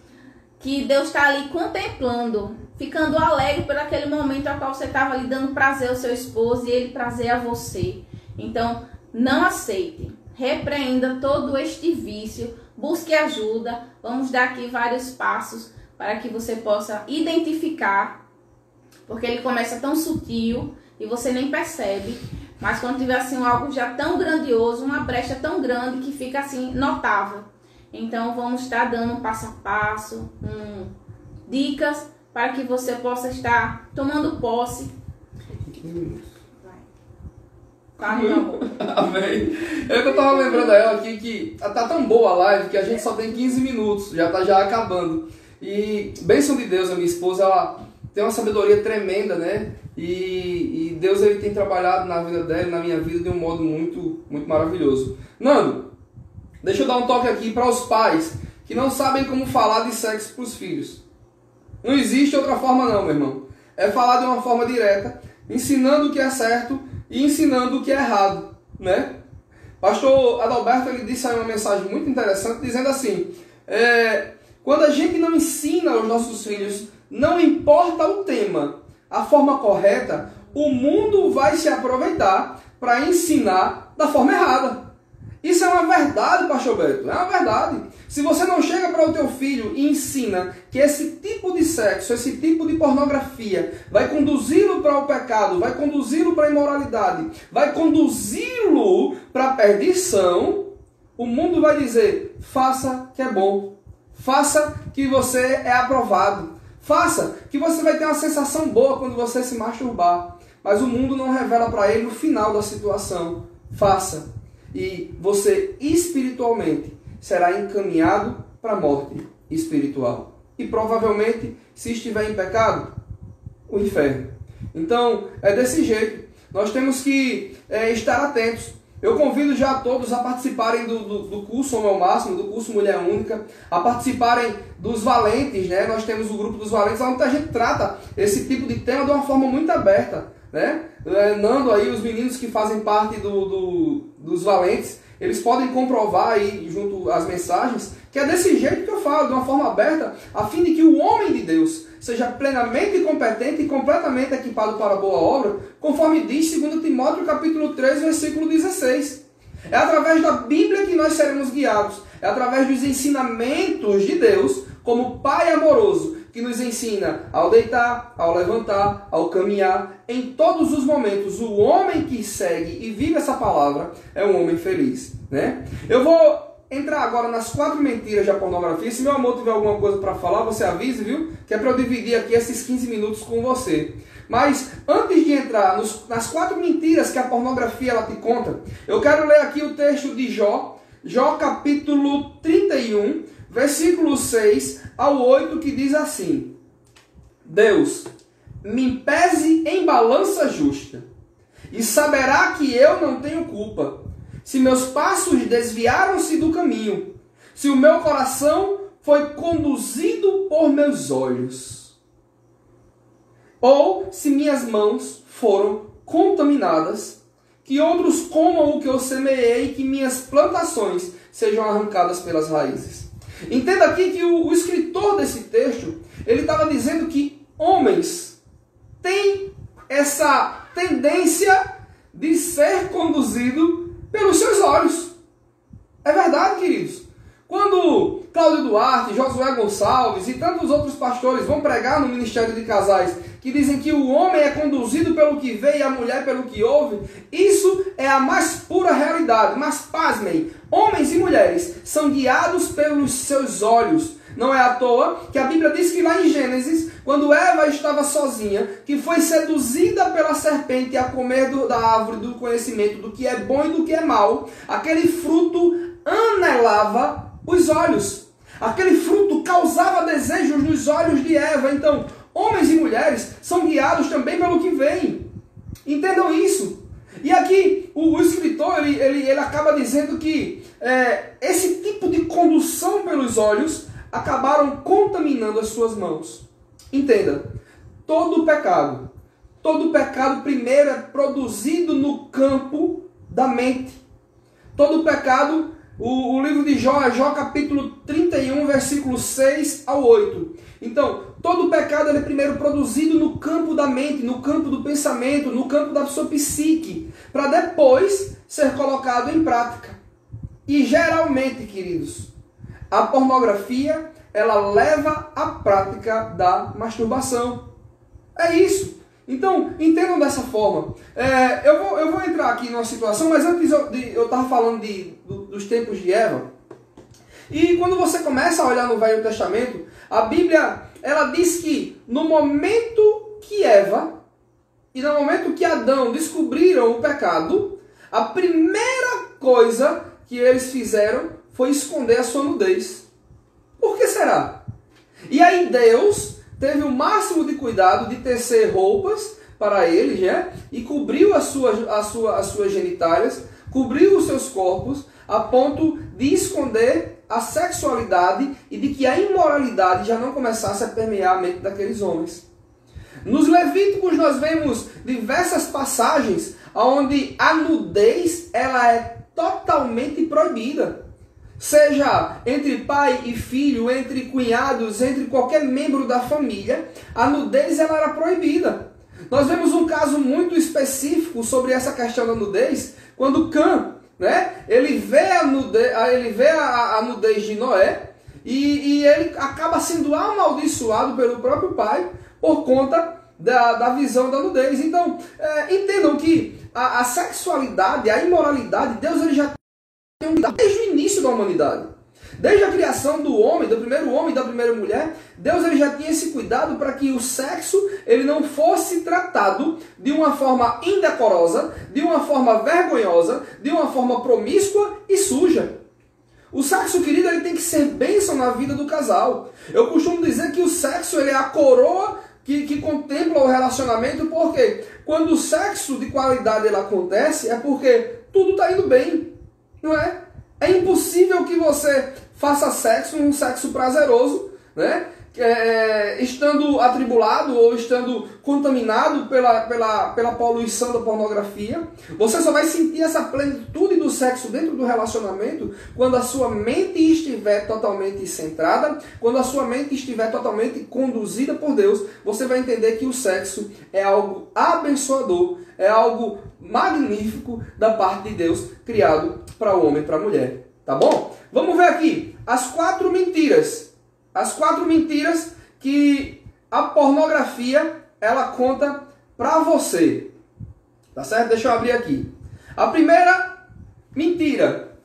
que Deus está ali contemplando, ficando alegre por aquele momento ao qual você estava ali dando prazer ao seu esposo e ele prazer a você. Então, não aceite, repreenda todo este vício, busque ajuda. Vamos dar aqui vários passos para que você possa identificar, porque ele começa tão sutil e você nem percebe, mas quando tiver assim algo já tão grandioso, uma brecha tão grande que fica assim notável. Então vamos estar dando um passo a passo, dicas para que você possa estar tomando posse. Amém. Eu tava lembrando a ela aqui que tá tão boa a live que a gente só tem 15 minutos, já tá já acabando. E bênção de Deus, a minha esposa, ela tem uma sabedoria tremenda, né? E Deus ele tem trabalhado na vida dela, na minha vida, de um modo muito, muito maravilhoso. Nando, deixa eu dar um toque aqui para os pais que não sabem como falar de sexo para os filhos. Não existe outra forma não, meu irmão. É falar de uma forma direta, ensinando o que é certo e ensinando o que é errado, né? Pastor Adalberto, ele disse aí uma mensagem muito interessante, dizendo assim, quando a gente não ensina aos nossos filhos, não importa o tema, a forma correta, o mundo vai se aproveitar para ensinar da forma errada. Isso é uma verdade, pastor Beto, é uma verdade. Se você não chega para o teu filho e ensina que esse tipo de sexo, esse tipo de pornografia vai conduzi-lo para o pecado, vai conduzi-lo para a imoralidade, vai conduzi-lo para a perdição, o mundo vai dizer, faça que é bom, faça que você é aprovado, faça que você vai ter uma sensação boa quando você se masturbar. Mas o mundo não revela para ele no final da situação, faça. E você espiritualmente será encaminhado para a morte espiritual. E provavelmente, se estiver em pecado, o inferno. Então, é desse jeito. Nós temos que estar atentos. Eu convido já a todos a participarem do curso Homem ao Máximo, do curso Mulher Única, a participarem dos Valentes, né? Nós temos o grupo dos Valentes, onde a gente trata esse tipo de tema de uma forma muito aberta, né? Nando aí, os meninos que fazem parte dos Valentes, eles podem comprovar aí, junto às mensagens, que é desse jeito que eu falo, de uma forma aberta, a fim de que o homem de Deus seja plenamente competente e completamente equipado para a boa obra, conforme diz 2 Timóteo capítulo 3, versículo 16. É através da Bíblia que nós seremos guiados, é através dos ensinamentos de Deus, como Pai amoroso, que nos ensina ao deitar, ao levantar, ao caminhar, em todos os momentos. O homem que segue e vive essa palavra é um homem feliz, né? Eu vou entrar agora nas 4 mentiras da pornografia. Se meu amor tiver alguma coisa para falar, você avise, viu? Que é para eu dividir aqui esses 15 minutos com você. Mas antes de entrar nas 4 mentiras que a pornografia ela te conta, eu quero ler aqui o texto de Jó, Jó capítulo 31, versículo 6 ao 8, que diz assim: Deus, me pese em balança justa, e saberá que eu não tenho culpa. Se meus passos desviaram-se do caminho, se o meu coração foi conduzido por meus olhos, ou se minhas mãos foram contaminadas, que outros comam o que eu semeei, e que minhas plantações sejam arrancadas pelas raízes. Entenda aqui que o escritor desse texto, ele estava dizendo que homens têm essa tendência de ser conduzido pelos seus olhos. É verdade, queridos. Quando Cláudio Duarte, Josué Gonçalves e tantos outros pastores vão pregar no Ministério de Casais, que dizem que o homem é conduzido pelo que vê e a mulher pelo que ouve, isso é a mais pura realidade. Mas pasmem, homens e mulheres são guiados pelos seus olhos. Não é à toa que a Bíblia diz que lá em Gênesis, quando Eva estava sozinha, que foi seduzida pela serpente a comer da árvore do conhecimento do que é bom e do que é mal, aquele fruto anelava os olhos. Aquele fruto causava desejos nos olhos de Eva. Então, homens e mulheres são guiados também pelo que vem. Entendam isso. E aqui o escritor ele acaba dizendo que esse tipo de condução pelos olhos acabaram contaminando as suas mãos. Entenda, todo pecado primeiro é produzido no campo da mente. Todo pecado, o livro de Jó, capítulo 31, versículos 6 ao 8. Então, todo pecado ele é primeiro produzido no campo da mente, no campo do pensamento, no campo da sua psique, para depois ser colocado em prática. E geralmente, queridos, a pornografia, ela leva à prática da masturbação. É isso. Então, entendam dessa forma. Eu vou entrar aqui numa situação, mas antes eu estava falando dos tempos de Eva. E quando você começa a olhar no Velho Testamento, a Bíblia ela diz que no momento que Eva e no momento que Adão descobriram o pecado, a primeira coisa que eles fizeram foi esconder a sua nudez. Por que será? E aí Deus teve o máximo de cuidado de tecer roupas para eles, né? E cobriu as suas genitálias, cobriu os seus corpos, a ponto de esconder a sexualidade e de que a imoralidade já não começasse a permear a mente daqueles homens. Nos Levíticos nós vemos diversas passagens onde a nudez ela é totalmente proibida. Seja entre pai e filho, entre cunhados, entre qualquer membro da família, a nudez ela era proibida. Nós vemos um caso muito específico sobre essa questão da nudez, quando Cã, né, ele vê a nudez de Noé e ele acaba sendo amaldiçoado pelo próprio pai por conta da visão da nudez. Então, entendam que a sexualidade, a imoralidade, Deus ele já tem desde o início da humanidade. Desde a criação do homem, do primeiro homem e da primeira mulher, Deus ele já tinha esse cuidado para que o sexo ele não fosse tratado de uma forma indecorosa, de uma forma vergonhosa, de uma forma promíscua e suja. O sexo, querido, ele tem que ser bênção na vida do casal. Eu costumo dizer que o sexo ele é a coroa que contempla o relacionamento, porque quando o sexo de qualidade ele acontece, é porque tudo está indo bem, não é? É impossível que você faça sexo, um sexo prazeroso, né? Estando atribulado ou estando contaminado pela poluição da pornografia. Você só vai sentir essa plenitude do sexo dentro do relacionamento quando a sua mente estiver totalmente centrada, quando a sua mente estiver totalmente conduzida por Deus. Você vai entender que o sexo é algo abençoador, é algo magnífico da parte de Deus, criado para o homem e para a mulher. Tá bom? Vamos ver aqui as 4 mentiras. As 4 mentiras que a pornografia ela conta para você. Tá certo? Deixa eu abrir aqui. A primeira mentira.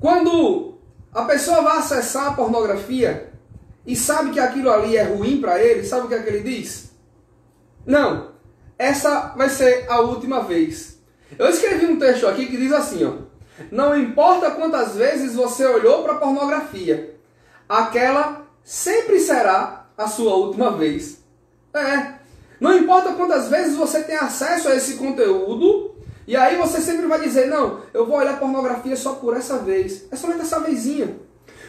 Quando a pessoa vai acessar a pornografia e sabe que aquilo ali é ruim para ele, sabe o que é que ele diz? Não, essa vai ser a última vez. Eu escrevi um texto aqui que diz assim, ó: não importa quantas vezes você olhou para a pornografia, aquela sempre será a sua última vez. Não importa quantas vezes você tem acesso a esse conteúdo, e aí você sempre vai dizer, não, eu vou olhar pornografia só por essa vez. É somente essa vezinha.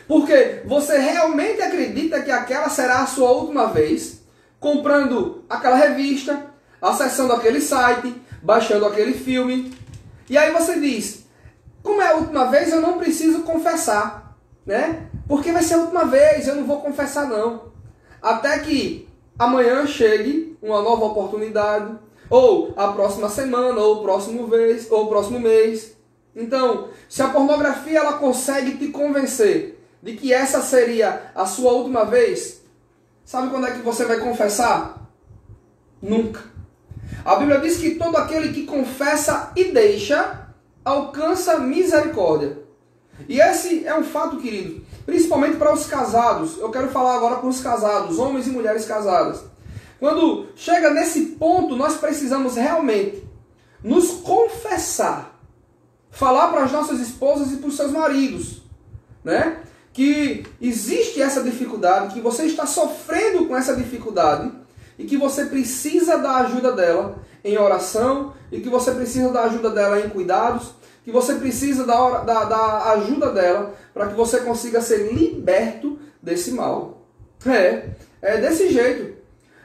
Porque você realmente acredita que aquela será a sua última vez, comprando aquela revista, acessando aquele site, baixando aquele filme. E aí você diz, como é a última vez, eu não preciso confessar, né? Porque vai ser a última vez, eu não vou confessar não. Até que amanhã chegue uma nova oportunidade, ou a próxima semana, ou o próximo mês. Então, se a pornografia ela consegue te convencer de que essa seria a sua última vez, sabe quando é que você vai confessar? Nunca. A Bíblia diz que todo aquele que confessa e deixa, alcança misericórdia. E esse é um fato, querido, principalmente para os casados. Eu quero falar agora para os casados, homens e mulheres casadas. Quando chega nesse ponto, nós precisamos realmente nos confessar, falar para as nossas esposas e para os seus maridos, né? Que existe essa dificuldade, que você está sofrendo com essa dificuldade e que você precisa da ajuda dela em oração e que você precisa da ajuda dela em cuidados, que você precisa da ajuda dela para que você consiga ser liberto desse mal. É desse jeito.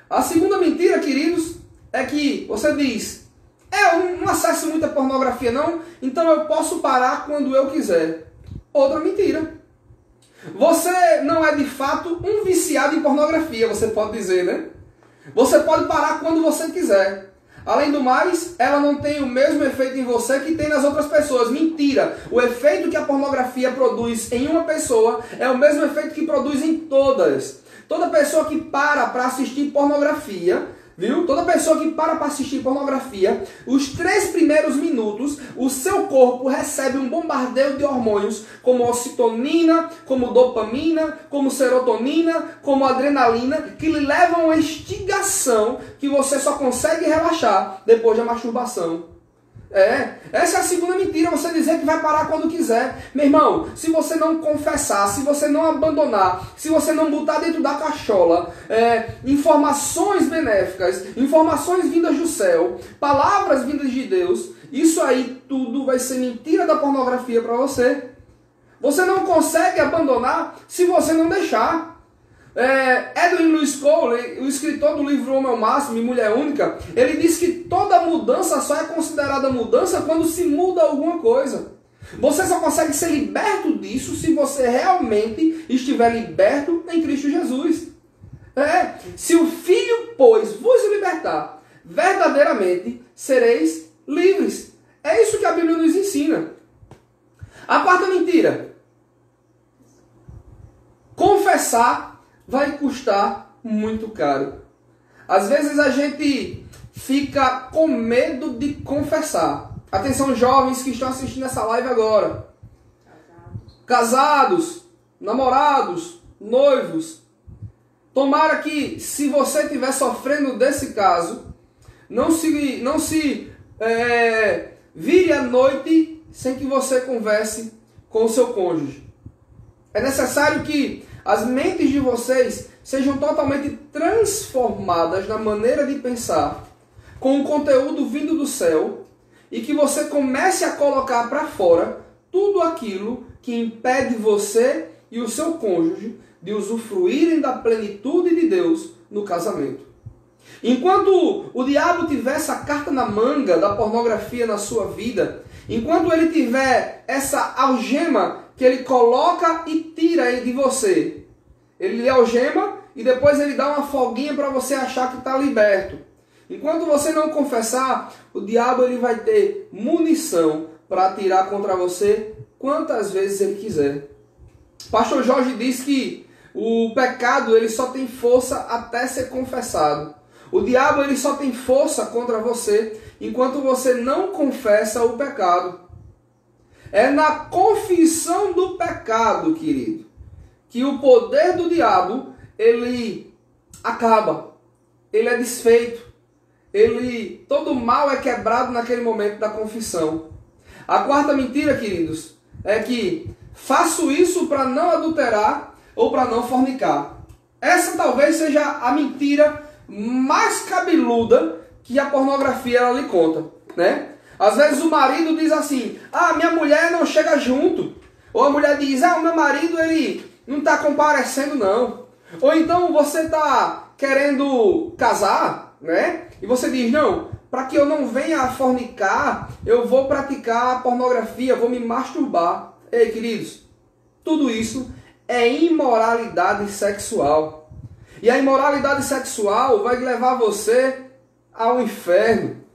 A segunda mentira, queridos, é que você diz, eu não acesso muita pornografia não, então eu posso parar quando eu quiser. Outra mentira. Você não é de fato um viciado em pornografia, você pode dizer, né? Você pode parar quando você quiser. Além do mais, ela não tem o mesmo efeito em você que tem nas outras pessoas. Mentira! O efeito que a pornografia produz em uma pessoa é o mesmo efeito que produz em todas. Toda pessoa que para assistir pornografia, viu? Toda pessoa que para assistir pornografia, os 3 primeiros minutos, o seu corpo recebe um bombardeio de hormônios, como ocitocina, como dopamina, como serotonina, como adrenalina, que lhe levam a uma instigação que você só consegue relaxar depois da masturbação. Essa é a segunda mentira, você dizer que vai parar quando quiser. Meu irmão, se você não confessar, se você não abandonar, se você não botar dentro da cachola informações benéficas, informações vindas do céu, palavras vindas de Deus, isso aí tudo vai ser mentira da pornografia para você. Você não consegue abandonar se você não deixar. Edwin Lewis Cole, o escritor do livro Homem ao Máximo e Mulher Única, ele diz que toda mudança só é considerada mudança quando se muda alguma coisa. Você só consegue ser liberto disso se você realmente estiver liberto em Cristo Jesus. Se o Filho, pois, vos libertar, verdadeiramente sereis livres. É isso que a Bíblia nos ensina. A quarta mentira. Confessar vai custar muito caro. Às vezes a gente fica com medo de confessar. Atenção, jovens que estão assistindo essa live agora. Casados, namorados, noivos. Tomara que, se você estiver sofrendo desse caso, não se vire à noite sem que você converse com o seu cônjuge. É necessário que as mentes de vocês sejam totalmente transformadas na maneira de pensar, com o conteúdo vindo do céu, e que você comece a colocar para fora tudo aquilo que impede você e o seu cônjuge de usufruírem da plenitude de Deus no casamento. Enquanto o diabo tiver essa carta na manga da pornografia na sua vida, enquanto ele tiver essa algema que ele coloca e tira de você, ele lhe algema e depois ele dá uma folguinha para você achar que está liberto. Enquanto você não confessar, o diabo ele vai ter munição para atirar contra você quantas vezes ele quiser. Pastor Jorge diz que o pecado ele só tem força até ser confessado. O diabo ele só tem força contra você enquanto você não confessa o pecado. É na confissão do pecado, querido, que o poder do diabo ele acaba, ele é desfeito, todo mal é quebrado naquele momento da confissão. A quarta mentira, queridos, é que faço isso para não adulterar ou para não fornicar. Essa talvez seja a mentira mais cabeluda que a pornografia ela lhe conta, né? Às vezes o marido diz assim, minha mulher não chega junto. Ou a mulher diz, o meu marido ele não está comparecendo não. Ou então você está querendo casar, né? E você diz, não, para que eu não venha a fornicar, eu vou praticar pornografia, vou me masturbar. Ei, queridos, tudo isso é imoralidade sexual. E a imoralidade sexual vai levar você ao inferno.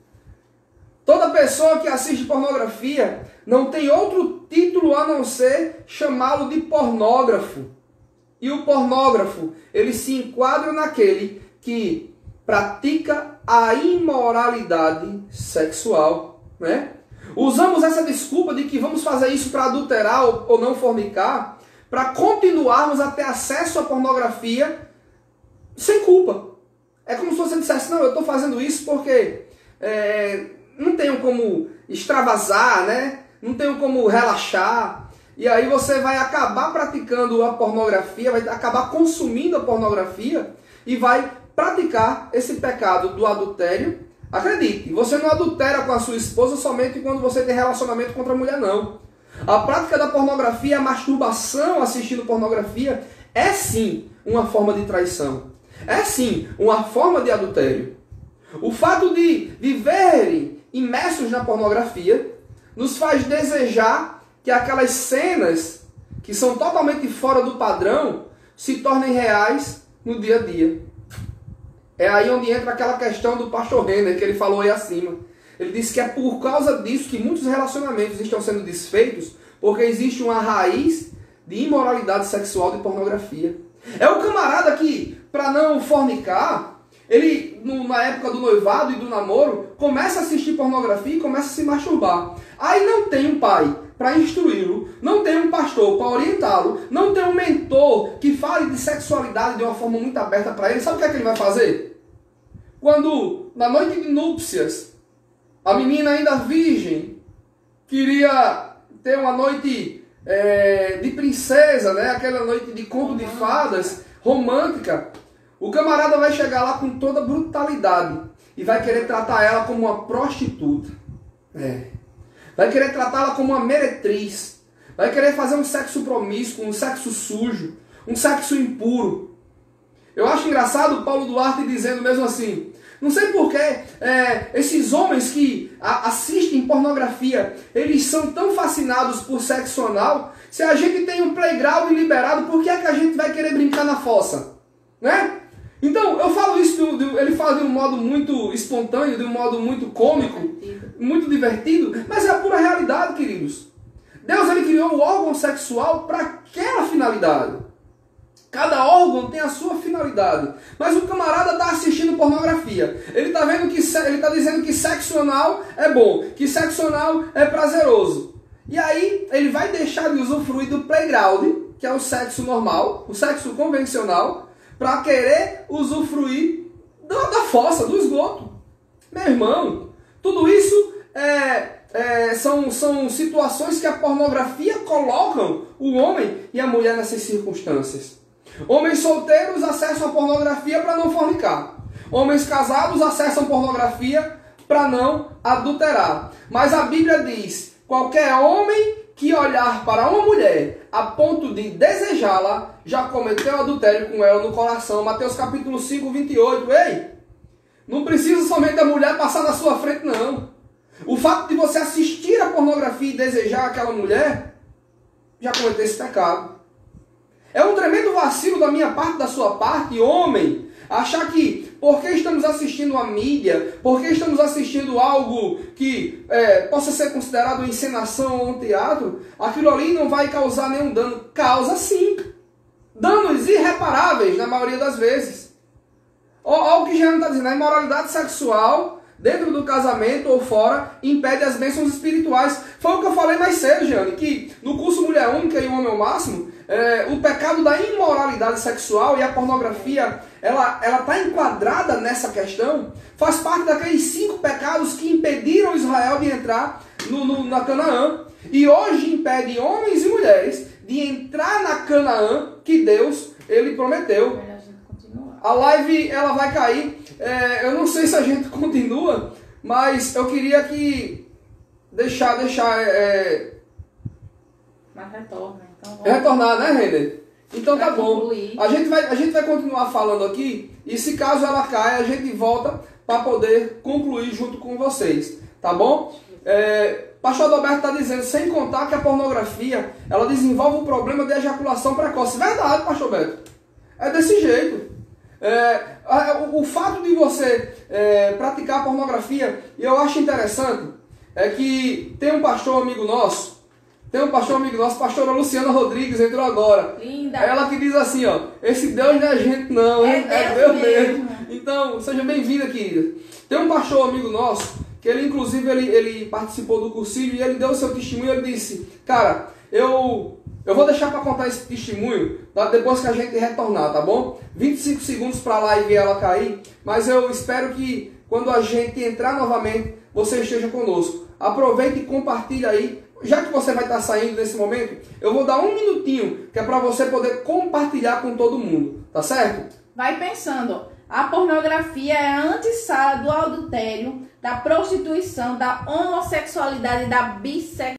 Toda pessoa que assiste pornografia não tem outro título a não ser chamá-lo de pornógrafo. E o pornógrafo, ele se enquadra naquele que pratica a imoralidade sexual, né? Usamos essa desculpa de que vamos fazer isso para adulterar ou não fornicar, para continuarmos a ter acesso à pornografia sem culpa. É como se você dissesse, não, eu estou fazendo isso porque não tenho como extravasar, né? Não tenho como relaxar. E aí você vai acabar praticando a pornografia, vai acabar consumindo a pornografia e vai praticar esse pecado do adultério. Acredite, você não adultera com a sua esposa somente quando você tem relacionamento com outra mulher, não. A prática da pornografia, a masturbação assistindo pornografia, é sim uma forma de traição. É sim uma forma de adultério. O fato de viverem imersos na pornografia nos faz desejar que aquelas cenas que são totalmente fora do padrão se tornem reais no dia a dia. É aí onde entra aquela questão do pastor Renner, que ele falou aí acima. Ele disse que é por causa disso que muitos relacionamentos estão sendo desfeitos, porque existe uma raiz de imoralidade sexual, de pornografia. É o camarada que, para não fornicar, ele, na época do noivado e do namoro, começa a assistir pornografia e começa a se masturbar. Aí não tem um pai para instruí-lo, não tem um pastor para orientá-lo, não tem um mentor que fale de sexualidade de uma forma muito aberta para ele. Sabe o que é que ele vai fazer? Quando, na noite de núpcias, a menina ainda virgem queria ter uma noite de princesa, né? Aquela noite de conto de fadas, romântica, o camarada vai chegar lá com toda brutalidade e vai querer tratar ela como uma prostituta. Vai querer tratá-la como uma meretriz. Vai querer fazer um sexo promíscuo, um sexo sujo, um sexo impuro. Eu acho engraçado Paulo Duarte dizendo mesmo assim, não sei porquê, esses homens que assistem pornografia, eles são tão fascinados por sexo anal. Se a gente tem um playground liberado, por que é que a gente vai querer brincar na fossa? Né? Então, eu falo isso, ele fala de um modo muito espontâneo, de um modo muito cômico, muito divertido, mas é a pura realidade, queridos. Deus, ele criou o órgão sexual para aquela finalidade. Cada órgão tem a sua finalidade. Mas o camarada está assistindo pornografia. Ele está dizendo que sexo anal é bom, que sexo anal é prazeroso. E aí ele vai deixar de usufruir do playground, que é o sexo normal, o sexo convencional, para querer usufruir da fossa, do esgoto. Meu irmão, tudo isso são situações que a pornografia colocam o homem e a mulher nessas circunstâncias. Homens solteiros acessam a pornografia para não fornicar. Homens casados acessam pornografia para não adulterar. Mas a Bíblia diz, qualquer homem que olhar para uma mulher a ponto de desejá-la, já cometeu adultério com ela no coração. Mateus capítulo 5, 28. Ei, não precisa somente a mulher passar na sua frente, não. O fato de você assistir a pornografia e desejar aquela mulher, já cometeu esse pecado. É um tremendo vacilo da minha parte, da sua parte, homem, achar que porque estamos assistindo a mídia, porque estamos assistindo algo que possa ser considerado encenação ou um teatro, aquilo ali não vai causar nenhum dano. Causa sim. Danos irreparáveis, na maioria das vezes. Olha o que Jean está dizendo, a imoralidade sexual, dentro do casamento ou fora, impede as bênçãos espirituais. Foi o que eu falei mais cedo, Jeane, que no curso Mulher Única e Homem ao Máximo, o pecado da imoralidade sexual e a pornografia, ela está enquadrada nessa questão, faz parte daqueles 5 pecados que impediram Israel de entrar na Canaã. E hoje impede homens e mulheres de entrar na Canaã que Deus, ele prometeu. A live, ela vai cair. Eu não sei se a gente continua, mas eu queria que deixar mas retorna. Então retornar, né, Renner? Então tá bom. Concluir. A gente vai continuar falando aqui, e se caso ela caia, a gente volta para poder concluir junto com vocês. Tá bom? Pastor Adalberto está dizendo, sem contar que a pornografia, ela desenvolve o problema de ejaculação precoce. Verdade, Pastor Beto. É desse jeito. O fato de você praticar pornografia, e eu acho interessante, é que tem um pastor amigo nosso, pastora Luciana Rodrigues, entrou agora. Linda. Ela que diz assim, ó, esse Deus não é gente não, é Deus Deus mesmo. Então, seja bem-vinda, querida. Tem um pastor amigo nosso que ele inclusive ele participou do cursilho e ele deu o seu testemunho. Ele disse: cara, eu vou deixar para contar esse testemunho depois que a gente retornar, tá bom? 25 segundos para a live ela cair, mas eu espero que quando a gente entrar novamente, você esteja conosco. Aproveite e compartilhe aí. Já que você vai estar saindo nesse momento, eu vou dar um minutinho, que é para você poder compartilhar com todo mundo, tá certo? Vai pensando, ó. A pornografia é a antessala do adultério, da prostituição, da homossexualidade e da bissexualidade.